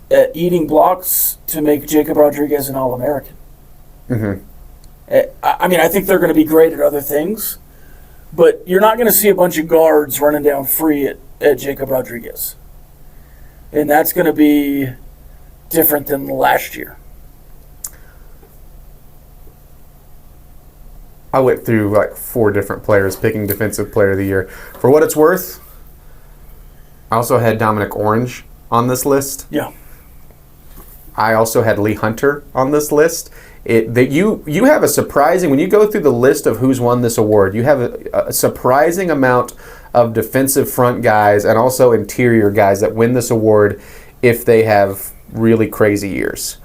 at eating blocks to make Jacob Rodriguez an All-American. Mm-hmm. I mean, I think they're going to be great at other things, but you're not going to see a bunch of guards running down free at Jacob Rodriguez. And that's going to be different than last year. I went through like 4 different players picking defensive player of the year. For what it's worth, I also had Dominic Orange on this list. Yeah. I also had Lee Hunter on this list. You have a surprising, when you go through the list of who's won this award, you have a surprising amount of defensive front guys and also interior guys that win this award if they have really crazy years.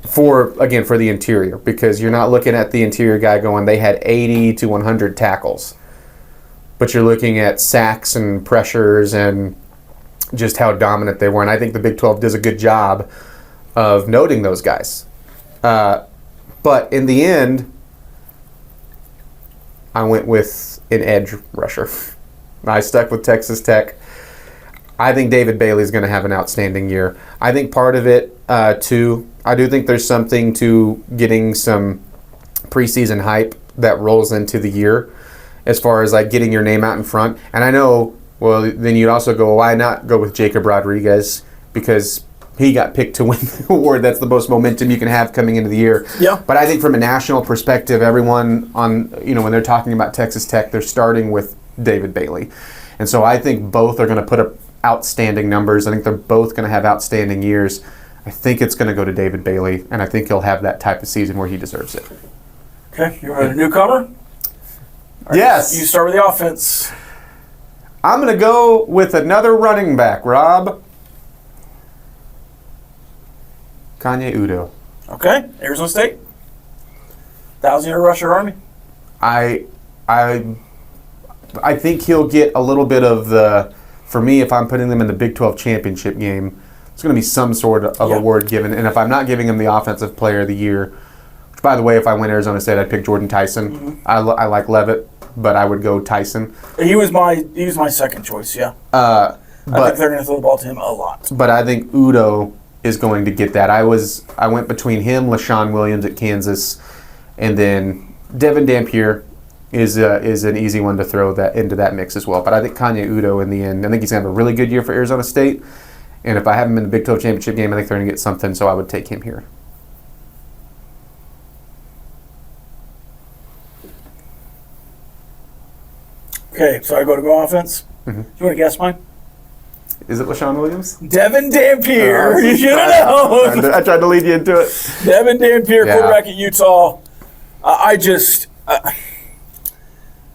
For the interior, because you're not looking at the interior guy going, they had 80 to 100 tackles. But you're looking at sacks and pressures and just how dominant they were. And I think the Big 12 does a good job of noting those guys. But in the end, I went with an edge rusher. I stuck with Texas Tech. I think David Bailey is going to have an outstanding year. I think part of it, too, I do think there's something to getting some preseason hype that rolls into the year as far as like getting your name out in front. And I know, well, then you'd also go, why not go with Jacob Rodriguez? Because he got picked to win the award. That's the most momentum you can have coming into the year. Yeah. But I think from a national perspective, everyone on, when they're talking about Texas Tech, they're starting with David Bailey. And so I think both are going to put up outstanding numbers. I think they're both going to have outstanding years. I think it's going to go to David Bailey, and I think he'll have that type of season where he deserves it. Okay, you want a newcomer? Yes. You start with the offense. I'm going to go with another running back, Rob. Kanye Udo. Okay, Arizona State. 1,000-yard rusher Army. I think he'll get a little bit of the. For me, if I'm putting them in the Big 12 championship game, it's going to be some sort of award given. And if I'm not giving him the Offensive Player of the Year, which, by the way, if I went Arizona State, I'd pick Jordan Tyson. Mm-hmm. I like Levitt, but I would go Tyson. He was my second choice. Yeah. I think they're going to throw the ball to him a lot. But I think Udo is going to get that. I went between him, LaShawn Williams at Kansas, and then Devin Dampier is an easy one to throw that into that mix as well. But I think Kanye Udo in the end, I think he's going to have a really good year for Arizona State. And if I have him in the Big 12 championship game, I think they're going to get something, so I would take him here. Okay, so I go offense. Mm-hmm. You want to guess mine? Is it LaShawn Williams? Devin Dampier. You should have known. I tried to lead you into it. Devin Dampier, quarterback at Utah.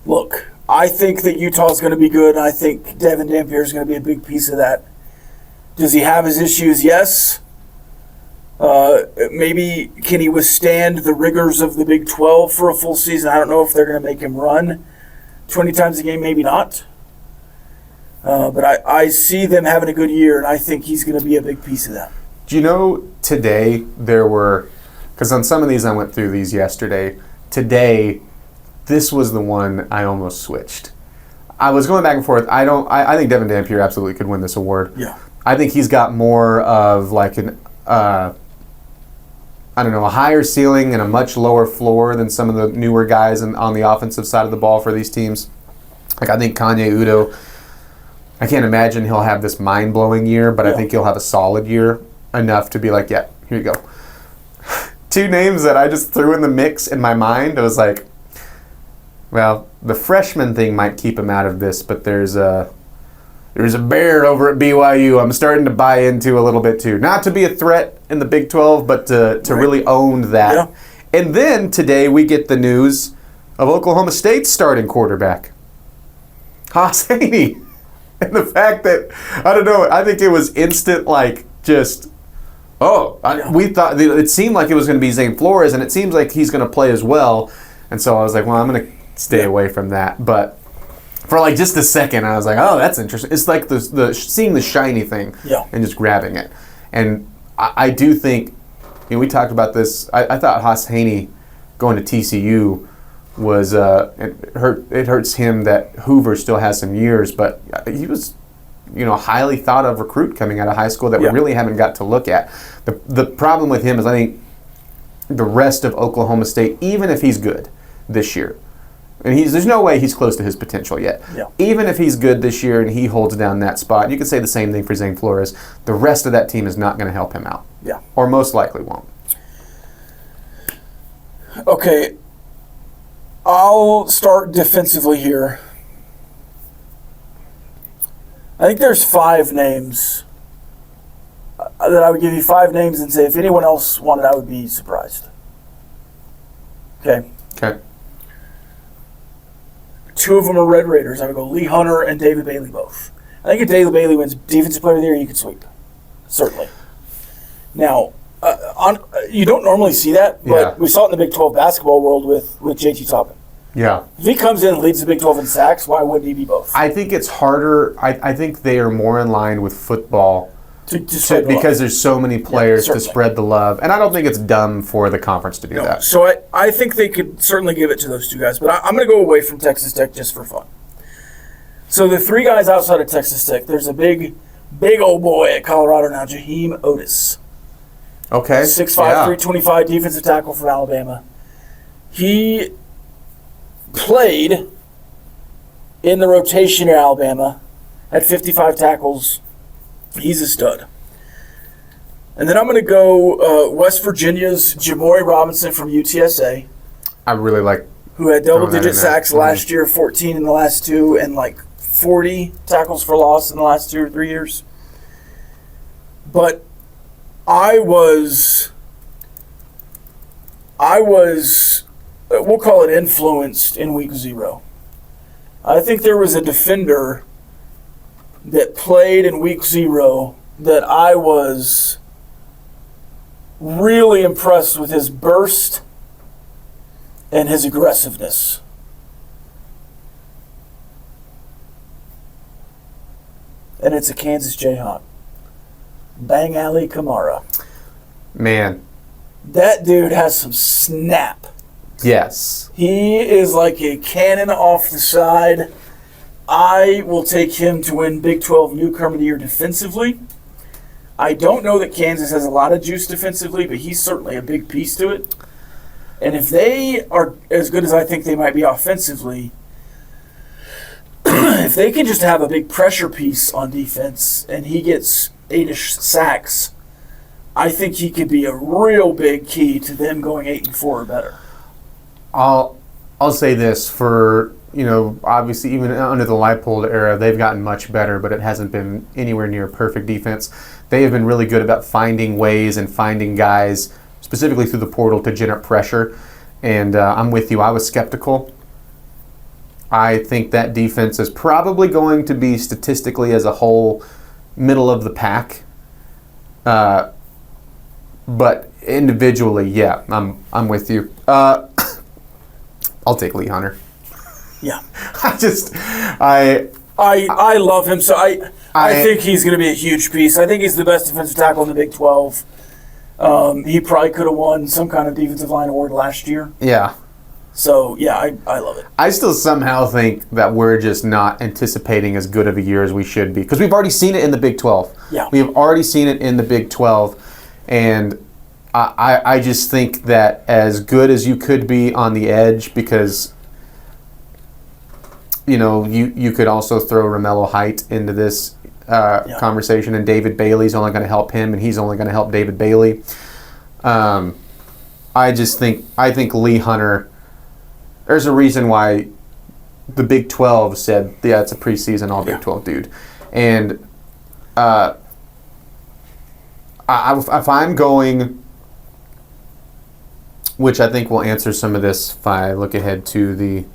Look, I think that Utah is going to be good, and I think Devin Dampier is going to be a big piece of that. Does he have his issues? Yes. Maybe can he withstand the rigors of the Big 12 for a full season? I don't know if they're going to make him run 20 times a game, maybe not. But I see them having a good year, and I think he's going to be a big piece of that. Do you know today there were, because on some of these I went through these yesterday, today this was the one I almost switched. I was going back and forth. I think Devin Dampier absolutely could win this award. Yeah. I think he's got more of like an, a higher ceiling and a much lower floor than some of the newer guys on the offensive side of the ball for these teams. Like I think Kanye Udo, I can't imagine he'll have this mind-blowing year, but I think he'll have a solid year enough to be like, yeah, here you go. Two names that I just threw in the mix in my mind. I was like, well, the freshman thing might keep him out of this, but there's a bear over at BYU I'm starting to buy into a little bit too. Not to be a threat in the Big 12, but to really own that. Yeah. And then today we get the news of Oklahoma State's starting quarterback, Haas Haney. And the fact that, I don't know, I think it was instant, like, just, we thought, it seemed like it was going to be Zane Flores, and it seems like he's going to play as well. And so I was like, well, I'm going to stay away from that. But for like just a second, I was like, oh, that's interesting. It's like the seeing the shiny thing and just grabbing it. And I do think, we talked about this, I thought Haas Haney going to TCU was it hurts him that Hoover still has some years, but he was a highly thought of recruit coming out of high school that we really haven't got to look at. The problem with him is I think the rest of Oklahoma State, even if he's good this year, and there's no way he's close to his potential yet. Yeah. Even if he's good this year and he holds down that spot, you could say the same thing for Zane Flores. The rest of that team is not going to help him out. Yeah. Or most likely won't. Okay. I'll start defensively here. I think there's 5 names that I would give you 5 names and say if anyone else wanted, I would be surprised. Okay. Okay. 2 of them are Red Raiders. I would go Lee Hunter and David Bailey both. I think if David Bailey wins Defensive Player of the Year, you could sweep. Certainly. Now, you don't normally see that, but we saw it in the Big 12 basketball world with JT Toppin. Yeah. If he comes in and leads the Big 12 in sacks, why wouldn't he be both? I think it's harder. I think they are more in line with football because there's so many players to spread the love. And I don't think it's dumb for the conference to do that. So I think they could certainly give it to those 2 guys. But I'm going to go away from Texas Tech just for fun. So the 3 guys outside of Texas Tech, there's a big old boy at Colorado now, Jaheim Otis. Okay. 6'5", 325, defensive tackle from Alabama. He played in the rotation at Alabama, had 55 tackles. He's a stud. And then I'm going to go West Virginia's Jamori Robinson from UTSA. I really like. Who had double-digit sacks last year, 14 in the last 2, and like 40 tackles for loss in the last 2 or 3 years. But I was, we'll call it influenced in week 0. I think there was a defender that played in week 0 that I was really impressed with his burst and his aggressiveness. And it's a Kansas Jayhawk. Bang Ali Kamara. Man. That dude has some snap. Yes. He is like a cannon off the side. I will take him to win Big 12 Newcomer of the Year defensively. I don't know that Kansas has a lot of juice defensively, but he's certainly a big piece to it. And if they are as good as I think they might be offensively, if they can just have a big pressure piece on defense and he gets 8-ish sacks, I think he could be a real big key to them going 8-4 or better. I'll say this for, obviously even under the Leipold era, they've gotten much better, but it hasn't been anywhere near perfect defense. They have been really good about finding ways and finding guys, specifically through the portal, to generate pressure. And I'm with you. I was skeptical. I think that defense is probably going to be, statistically as a whole, middle of the pack. But individually, yeah, I'm with you. I'll take Lee Hunter. Yeah. I love him. So I think he's going to be a huge piece. I think he's the best defensive tackle in the Big 12. He probably could have won some kind of defensive line award last year. Yeah. So, yeah, I love it. I still somehow think that we're just not anticipating as good of a year as we should be, because we've already seen it in the Big 12. Yeah. We have already seen it in the Big 12, and I just think that as good as you could be on the edge, because you could also throw Romello Height into this conversation, and David Bailey's only going to help him, and he's only going to help David Bailey. I think Lee Hunter. There's a reason why the Big 12 said, yeah, it's a preseason all Big 12 dude. And if I'm going, which I think will answer some of this if I look ahead to the,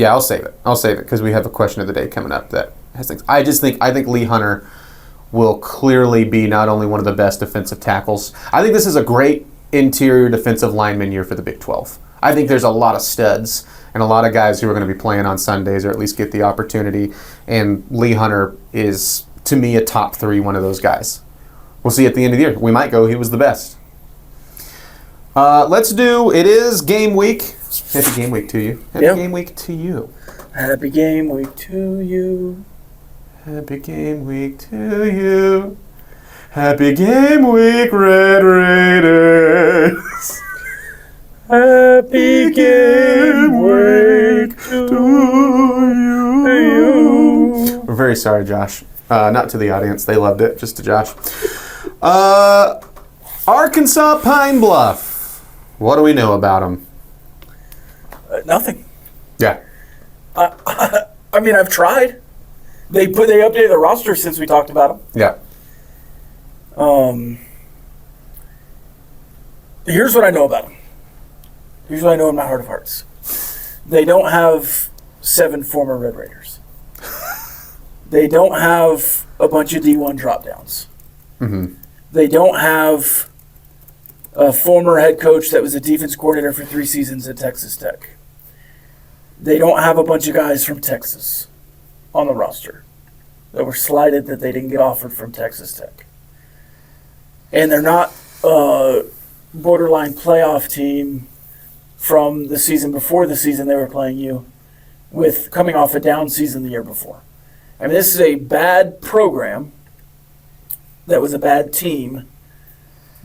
I'll save it because we have a question of the day coming up that has things. I think Lee Hunter will clearly be not only one of the best defensive tackles. I think this is a great interior defensive lineman year for the Big 12. I think there's a lot of studs and a lot of guys who are going to be playing on Sundays or at least get the opportunity. And Lee Hunter is, to me, a top 3 one of those guys. We'll see at the end of the year. We might go, he was the best. It is game week. Happy game week to you. Happy game week to you. Happy game week to you. Happy game week to you. Happy game week, Red Raiders. Happy game week to you. We're very sorry, Josh. Not to the audience. They loved it. Just to Josh. Arkansas Pine Bluff. What do we know about them? Nothing. Yeah. I mean, I've tried. They updated the roster since we talked about them. Yeah. Here's what I know about them. Here's what I know in my heart of hearts. They don't have 7 former Red Raiders. They don't have a bunch of D1 drop-downs. Mm-hmm. They don't have a former head coach that was a defense coordinator for 3 seasons at Texas Tech. They don't have a bunch of guys from Texas on the roster that were slighted that they didn't get offered from Texas Tech. And they're not a borderline playoff team from the season before the season they were playing you, with coming off a down season the year before. I mean, this is a bad program that was a bad team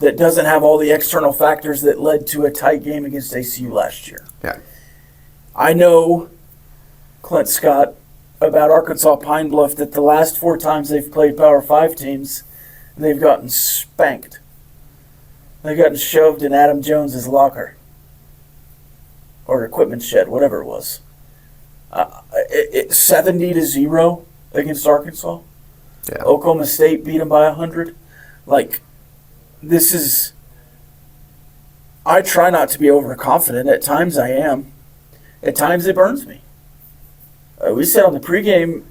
that doesn't have all the external factors that led to a tight game against ACU last year. Yeah. I know, Clint Scott, about Arkansas Pine Bluff, that the last 4 times they've played Power 5 teams, they've gotten spanked. They've gotten shoved in Adam Jones's locker. Or equipment shed, whatever it was. 70-0 against Arkansas. Yeah. Oklahoma State beat them by 100. This is... I try not to be overconfident. At times I am. At times it burns me. We said on the pregame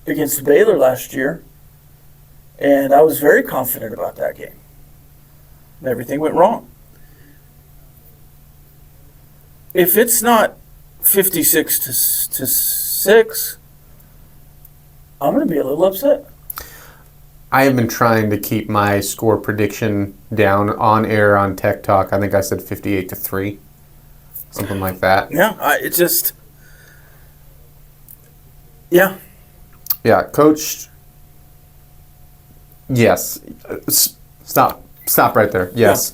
against Baylor last year, and I was very confident about that game. everything went wrong. If it's not 56 to 6, I'm going to be a little upset. I have been trying to keep my score prediction down on air on Tech Talk. I think I said 58 to 3, something like that. Yeah, it just, yeah. Yeah, Coach. Yes, stop right there. Yes,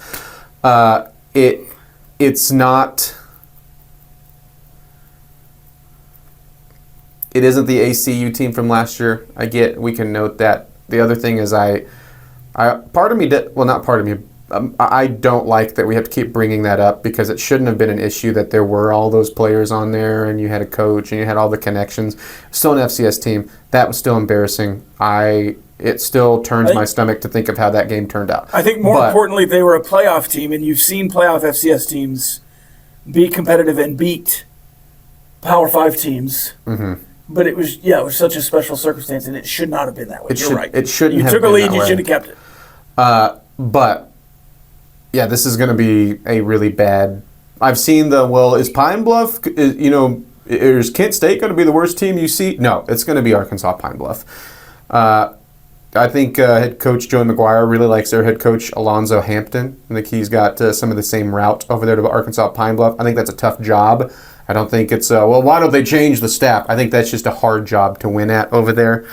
it's not. It isn't the ACU team from last year. We can note that. The other thing is part of me not part of me. I don't like that we have to keep bringing that up because it shouldn't have been an issue that there were all those players on there and you had a coach and you had all the connections. Still an FCS team. That was still embarrassing. It still turns my stomach to think of how that game turned out. I think more importantly, they were a playoff team, and you've seen playoff FCS teams be competitive and beat Power 5 teams. Mm-hmm. But it was such a special circumstance, and it should not have been that way. You're right. It shouldn't have been that way. You took a lead, you should have kept it. But, yeah, this is going to be a really bad... I've seen is Pine Bluff, is Kent State going to be the worst team you see? No, it's going to be Arkansas Pine Bluff. I think head coach Joey McGuire really likes their head coach Alonzo Hampton. I think he's got some of the same route over there to Arkansas Pine Bluff. I think that's a tough job. I don't think it's, why don't they change the staff? I think that's just a hard job to win at over there.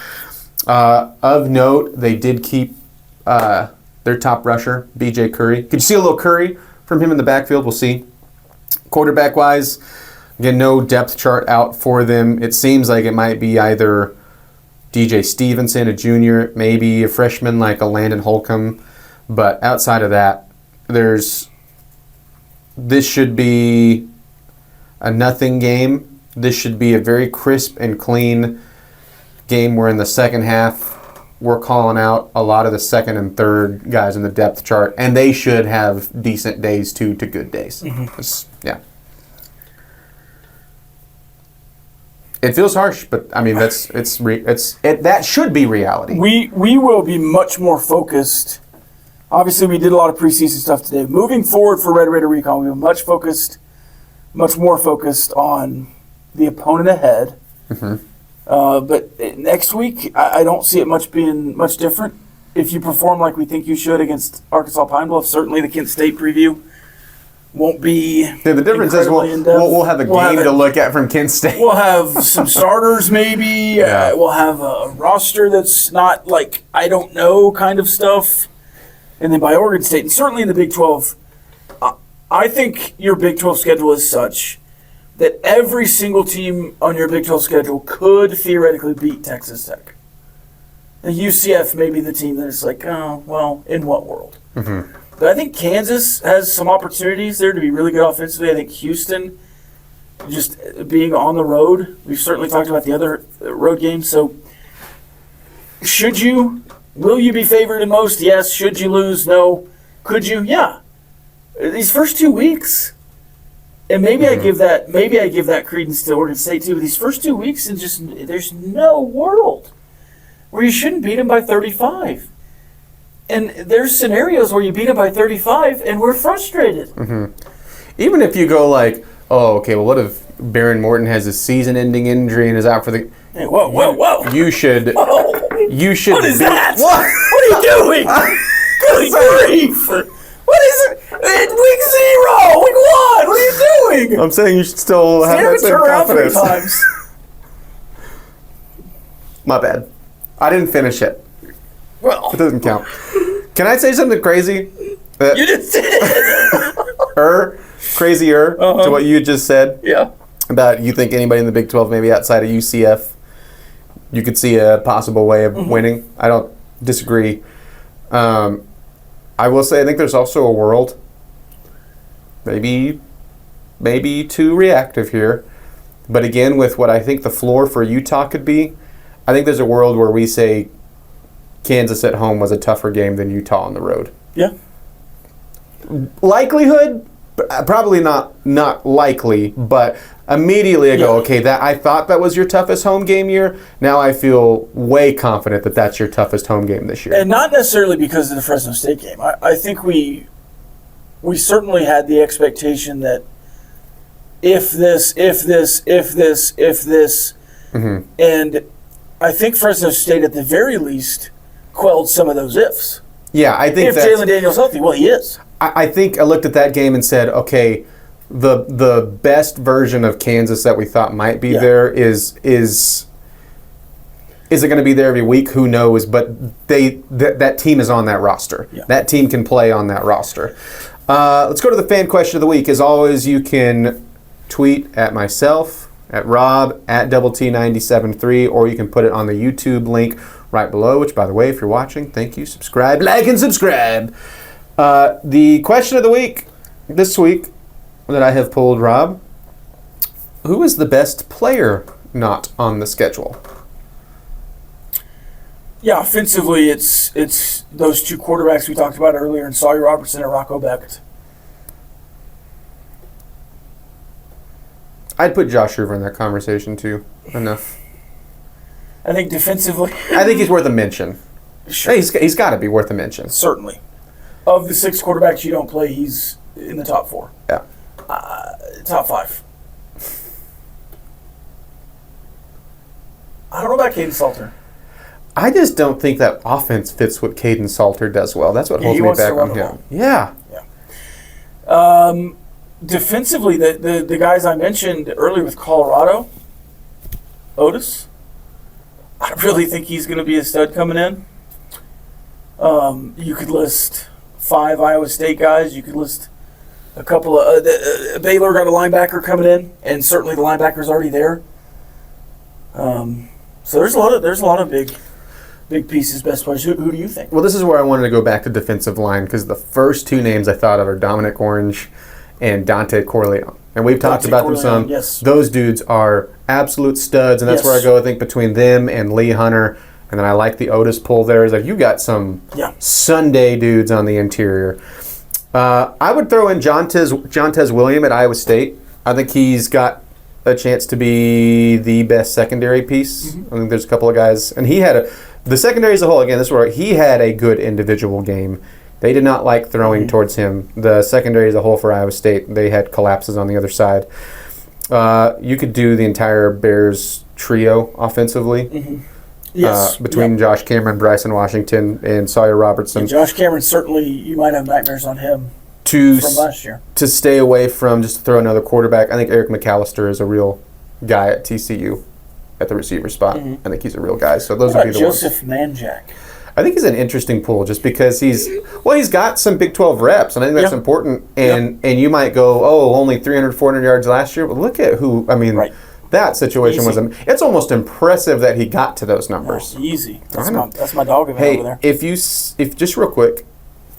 Of note, they did keep their top rusher, B.J. Curry. Could you see a little Curry from him in the backfield? We'll see. Quarterback-wise, again, no depth chart out for them. It seems like it might be either DJ Stevenson, a junior, maybe a freshman like a Landon Holcomb. But outside of that, this should be a nothing game. This should be a very crisp and clean game where in the second half we're calling out a lot of the second and third guys in the depth chart, and they should have decent days to good days. Mm-hmm. Yeah. It feels harsh, but I mean that should be reality. We will be much more focused. Obviously, we did a lot of preseason stuff today. Moving forward for Red Raider Recon, we were much more focused on the opponent ahead. Mm-hmm. But next week, I don't see it being much different. If you perform like we think you should against Arkansas Pine Bluff, certainly the Kent State preview won't be. Yeah, the difference is we'll have a game to look at from Kent State. We'll have some starters maybe. Yeah. We'll have a roster that's not like I don't know kind of stuff. And then by Oregon State, and certainly in the Big 12, I think your Big 12 schedule is such that every single team on your Big 12 schedule could theoretically beat Texas Tech. And UCF may be the team that is like, oh, well, in what world? Mm-hmm. But I think Kansas has some opportunities there to be really good offensively. I think Houston, just being on the road, we've certainly talked about the other road games. So will you be favored in most? Yes. Should you lose? No. Could you? Yeah. These first 2 weeks, and maybe I give that credence to Oregon State too. But these first 2 weeks, and just there's no world where you shouldn't beat them by 35. And there's scenarios where you beat them by 35, and we're frustrated. Mm-hmm. Even if you go like, oh, okay, well, what if Baron Morton has a season-ending injury and is out for the? Hey, whoa! You should. Whoa. You should. What is be, that? What? What are you doing? Good grief! What is it? It's week 0, week 1. What are you doing? I'm saying you should still have that same confidence. 3 times. My bad. I didn't finish it. Well, it doesn't count. Can I say something crazy? You just did. Crazier to what you just said. Yeah. About you think anybody in the Big 12, maybe outside of UCF, you could see a possible way of winning. I don't disagree. I will say I think there's also a world, maybe too reactive here, but again with what I think the floor for Utah could be, I think there's a world where we say Kansas at home was a tougher game than Utah on the road. Yeah. Likelihood, probably not likely, but immediately I go, okay, that I thought that was your toughest home game year. Now I feel way confident that that's your toughest home game this year. And not necessarily because of the Fresno State game. I think we we certainly had the expectation that if this, and I think Fresno State at the very least quelled some of those ifs. Yeah, I think if Jalen Daniels healthy, well, he is. I think I looked at that game and said, okay, the best version of Kansas that we thought might be there is it going to be there every week? Who knows? But that team is on that roster. Yeah. That team can play on that roster. Let's go to the fan question of the week. As always, you can tweet at myself, at Rob, at T973, or you can put it on the YouTube link right below, which, by the way, if you're watching, thank you. Subscribe, like, and subscribe. The question of the week this week that I have pulled, Rob, who is the best player not on the schedule? Yeah, offensively, it's those two quarterbacks we talked about earlier, and Sawyer Robertson and Rocco Becht. I'd put Josh Hoover in that conversation too. Enough. I think defensively, I think he's worth a mention. Sure. Hey, he's got to be worth a mention. Certainly. Of the 6 quarterbacks you don't play, he's in the top 4. Yeah. Top 5. I don't know about Caden Salter. I just don't think that offense fits what Caden Salter does well. That's what holds me back on him. Yeah. Defensively, the guys I mentioned earlier with Colorado, Otis, I really think he's going to be a stud coming in. You could list 5 Iowa State guys. You could list a couple of Baylor got a linebacker coming in, and certainly the linebacker's already there. So there's a lot of big pieces, best players. Who do you think? Well, this is where I wanted to go back to defensive line because the first 2 names I thought of are Dominic Orange and Dante Corleone. And we've talked about them some. Yes. Those dudes are absolute studs, and that's where I go, I think, between them and Lee Hunter. And then I like the Otis pull there. It's like you got some Sunday dudes on the interior. I would throw in Jontez William at Iowa State. I think he's got a chance to be the best secondary piece. I think there's a couple of guys. And he had the secondary as a whole, again, this is where he had a good individual game. They did not like throwing towards him. The secondary as a whole for Iowa State, they had collapses on the other side. You could do the entire Bears trio offensively. Yes. Between Josh Cameron, Bryson Washington, and Sawyer Robertson. And Josh Cameron, certainly you might have nightmares on him from last year. To stay away from just to throw another quarterback. I think Eric McAllister is a real guy at TCU at the receiver spot. I think he's a real guy. So those would be the ones. Joseph Manjack? I think he's an interesting pull just because he's got some Big 12 reps, and I think that's important. And you might go, only 300, 400 yards last year. But look at that situation was. It's almost impressive that he got to those numbers. Easy. That's my dog over there. If just real quick,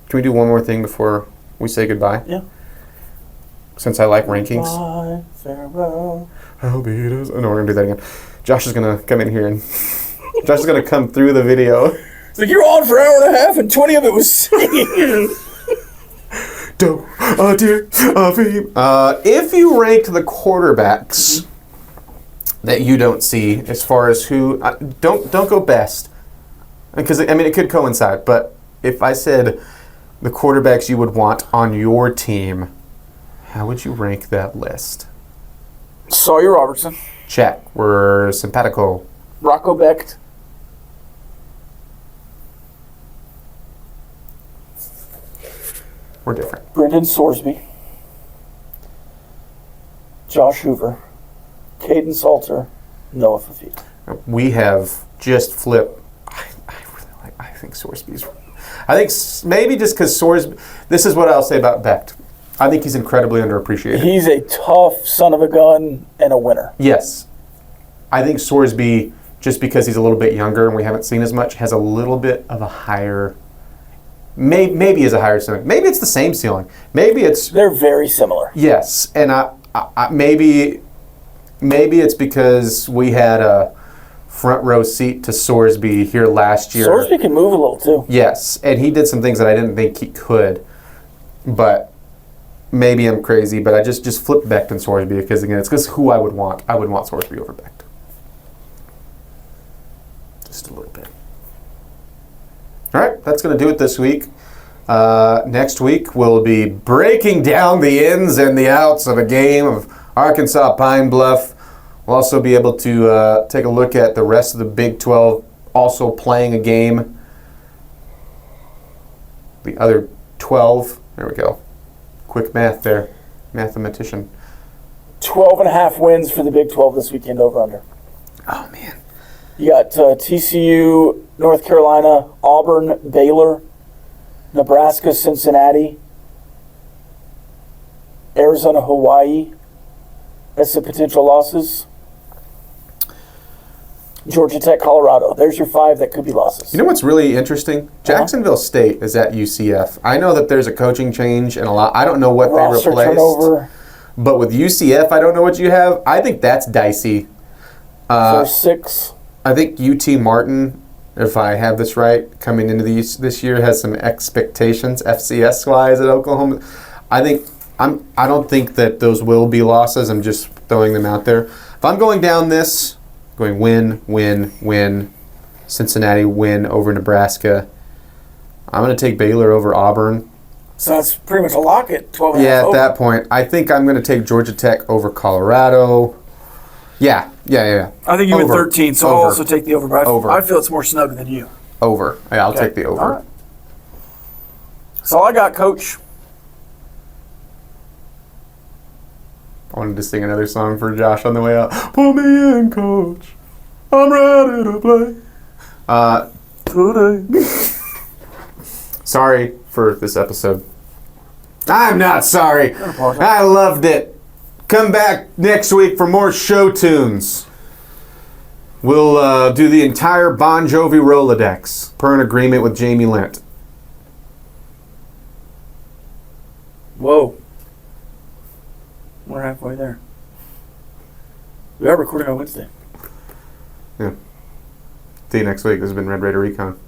can we do one more thing before we say goodbye? Yeah. Since I like rankings. Bye, farewell. I'll be it. Oh, no, we're gonna do that again. Josh is gonna come in here and Josh is gonna come through the video. It's like, you're on for an hour and a half, and 20 of it was singing. If you ranked the quarterbacks that you don't see, as far as who, don't go best, because it could coincide. But if I said the quarterbacks you would want on your team, how would you rank that list? Sawyer Robertson. Check. We're simpatico. Rocco Becht. We're different. Brendan Sorsby. Josh Hoover. Caden Salter. Noah Fafita. We have just flipped. I think Sorsby's. I think maybe just because Sorsby. This is what I'll say about Becht. I think he's incredibly underappreciated. He's a tough son of a gun and a winner. Yes. I think Sorsby, just because he's a little bit younger and we haven't seen as much, has a little bit of a higher. Maybe is a higher ceiling. Maybe it's the same ceiling. They're very similar. Yes, and I maybe it's because we had a front row seat to Sorsby here last year. Sorsby can move a little too. Yes, and he did some things that I didn't think he could. But maybe I'm crazy. But I just flipped Becht and Sorsby because again, it's because who I would want. I would want Sorsby over Becht. Just a little bit. All right, that's going to do it this week. Next week, we'll be breaking down the ins and the outs of a game of Arkansas Pine Bluff. We'll also be able to take a look at the rest of the Big 12 also playing a game. The other 12. There we go. Quick math there. Mathematician. 12.5 wins for the Big 12 this weekend over under. Oh, man. You got TCU, North Carolina, Auburn, Baylor, Nebraska, Cincinnati, Arizona, Hawaii. That's the potential losses. Georgia Tech, Colorado. There's your 5 that could be losses. You know what's really interesting? Jacksonville State is at UCF. I know that there's a coaching change and a lot. I don't know what Roster they replaced. turnover. But with UCF, I don't know what you have. I think that's dicey. For 6. I think UT Martin, if I have this right, coming into this year has some expectations FCS-wise at Oklahoma. I don't think that those will be losses. I'm just throwing them out there. If I'm going down this, going win, win, win, Cincinnati win over Nebraska. I'm going to take Baylor over Auburn. So that's pretty much a lock at 12.5. Yeah, at that point. I think I'm going to take Georgia Tech over Colorado. Yeah. I think you went Over. 13, so I'll Over. also take the over. But Over. I feel it's more snug than you. Over. Yeah, I'll Okay. take the over. All right. That's all I got, Coach. I wanted to sing another song for Josh on the way out. Pull me in, coach. I'm ready to play. Today. Sorry for this episode. I'm not sorry. apologize. I loved it. Come back next week for more show tunes. We'll do the entire Bon Jovi Rolodex per an agreement with Jamie Lent. Whoa. We're halfway there. We are recording on Wednesday. Yeah. See you next week. This has been Red Raider Recon.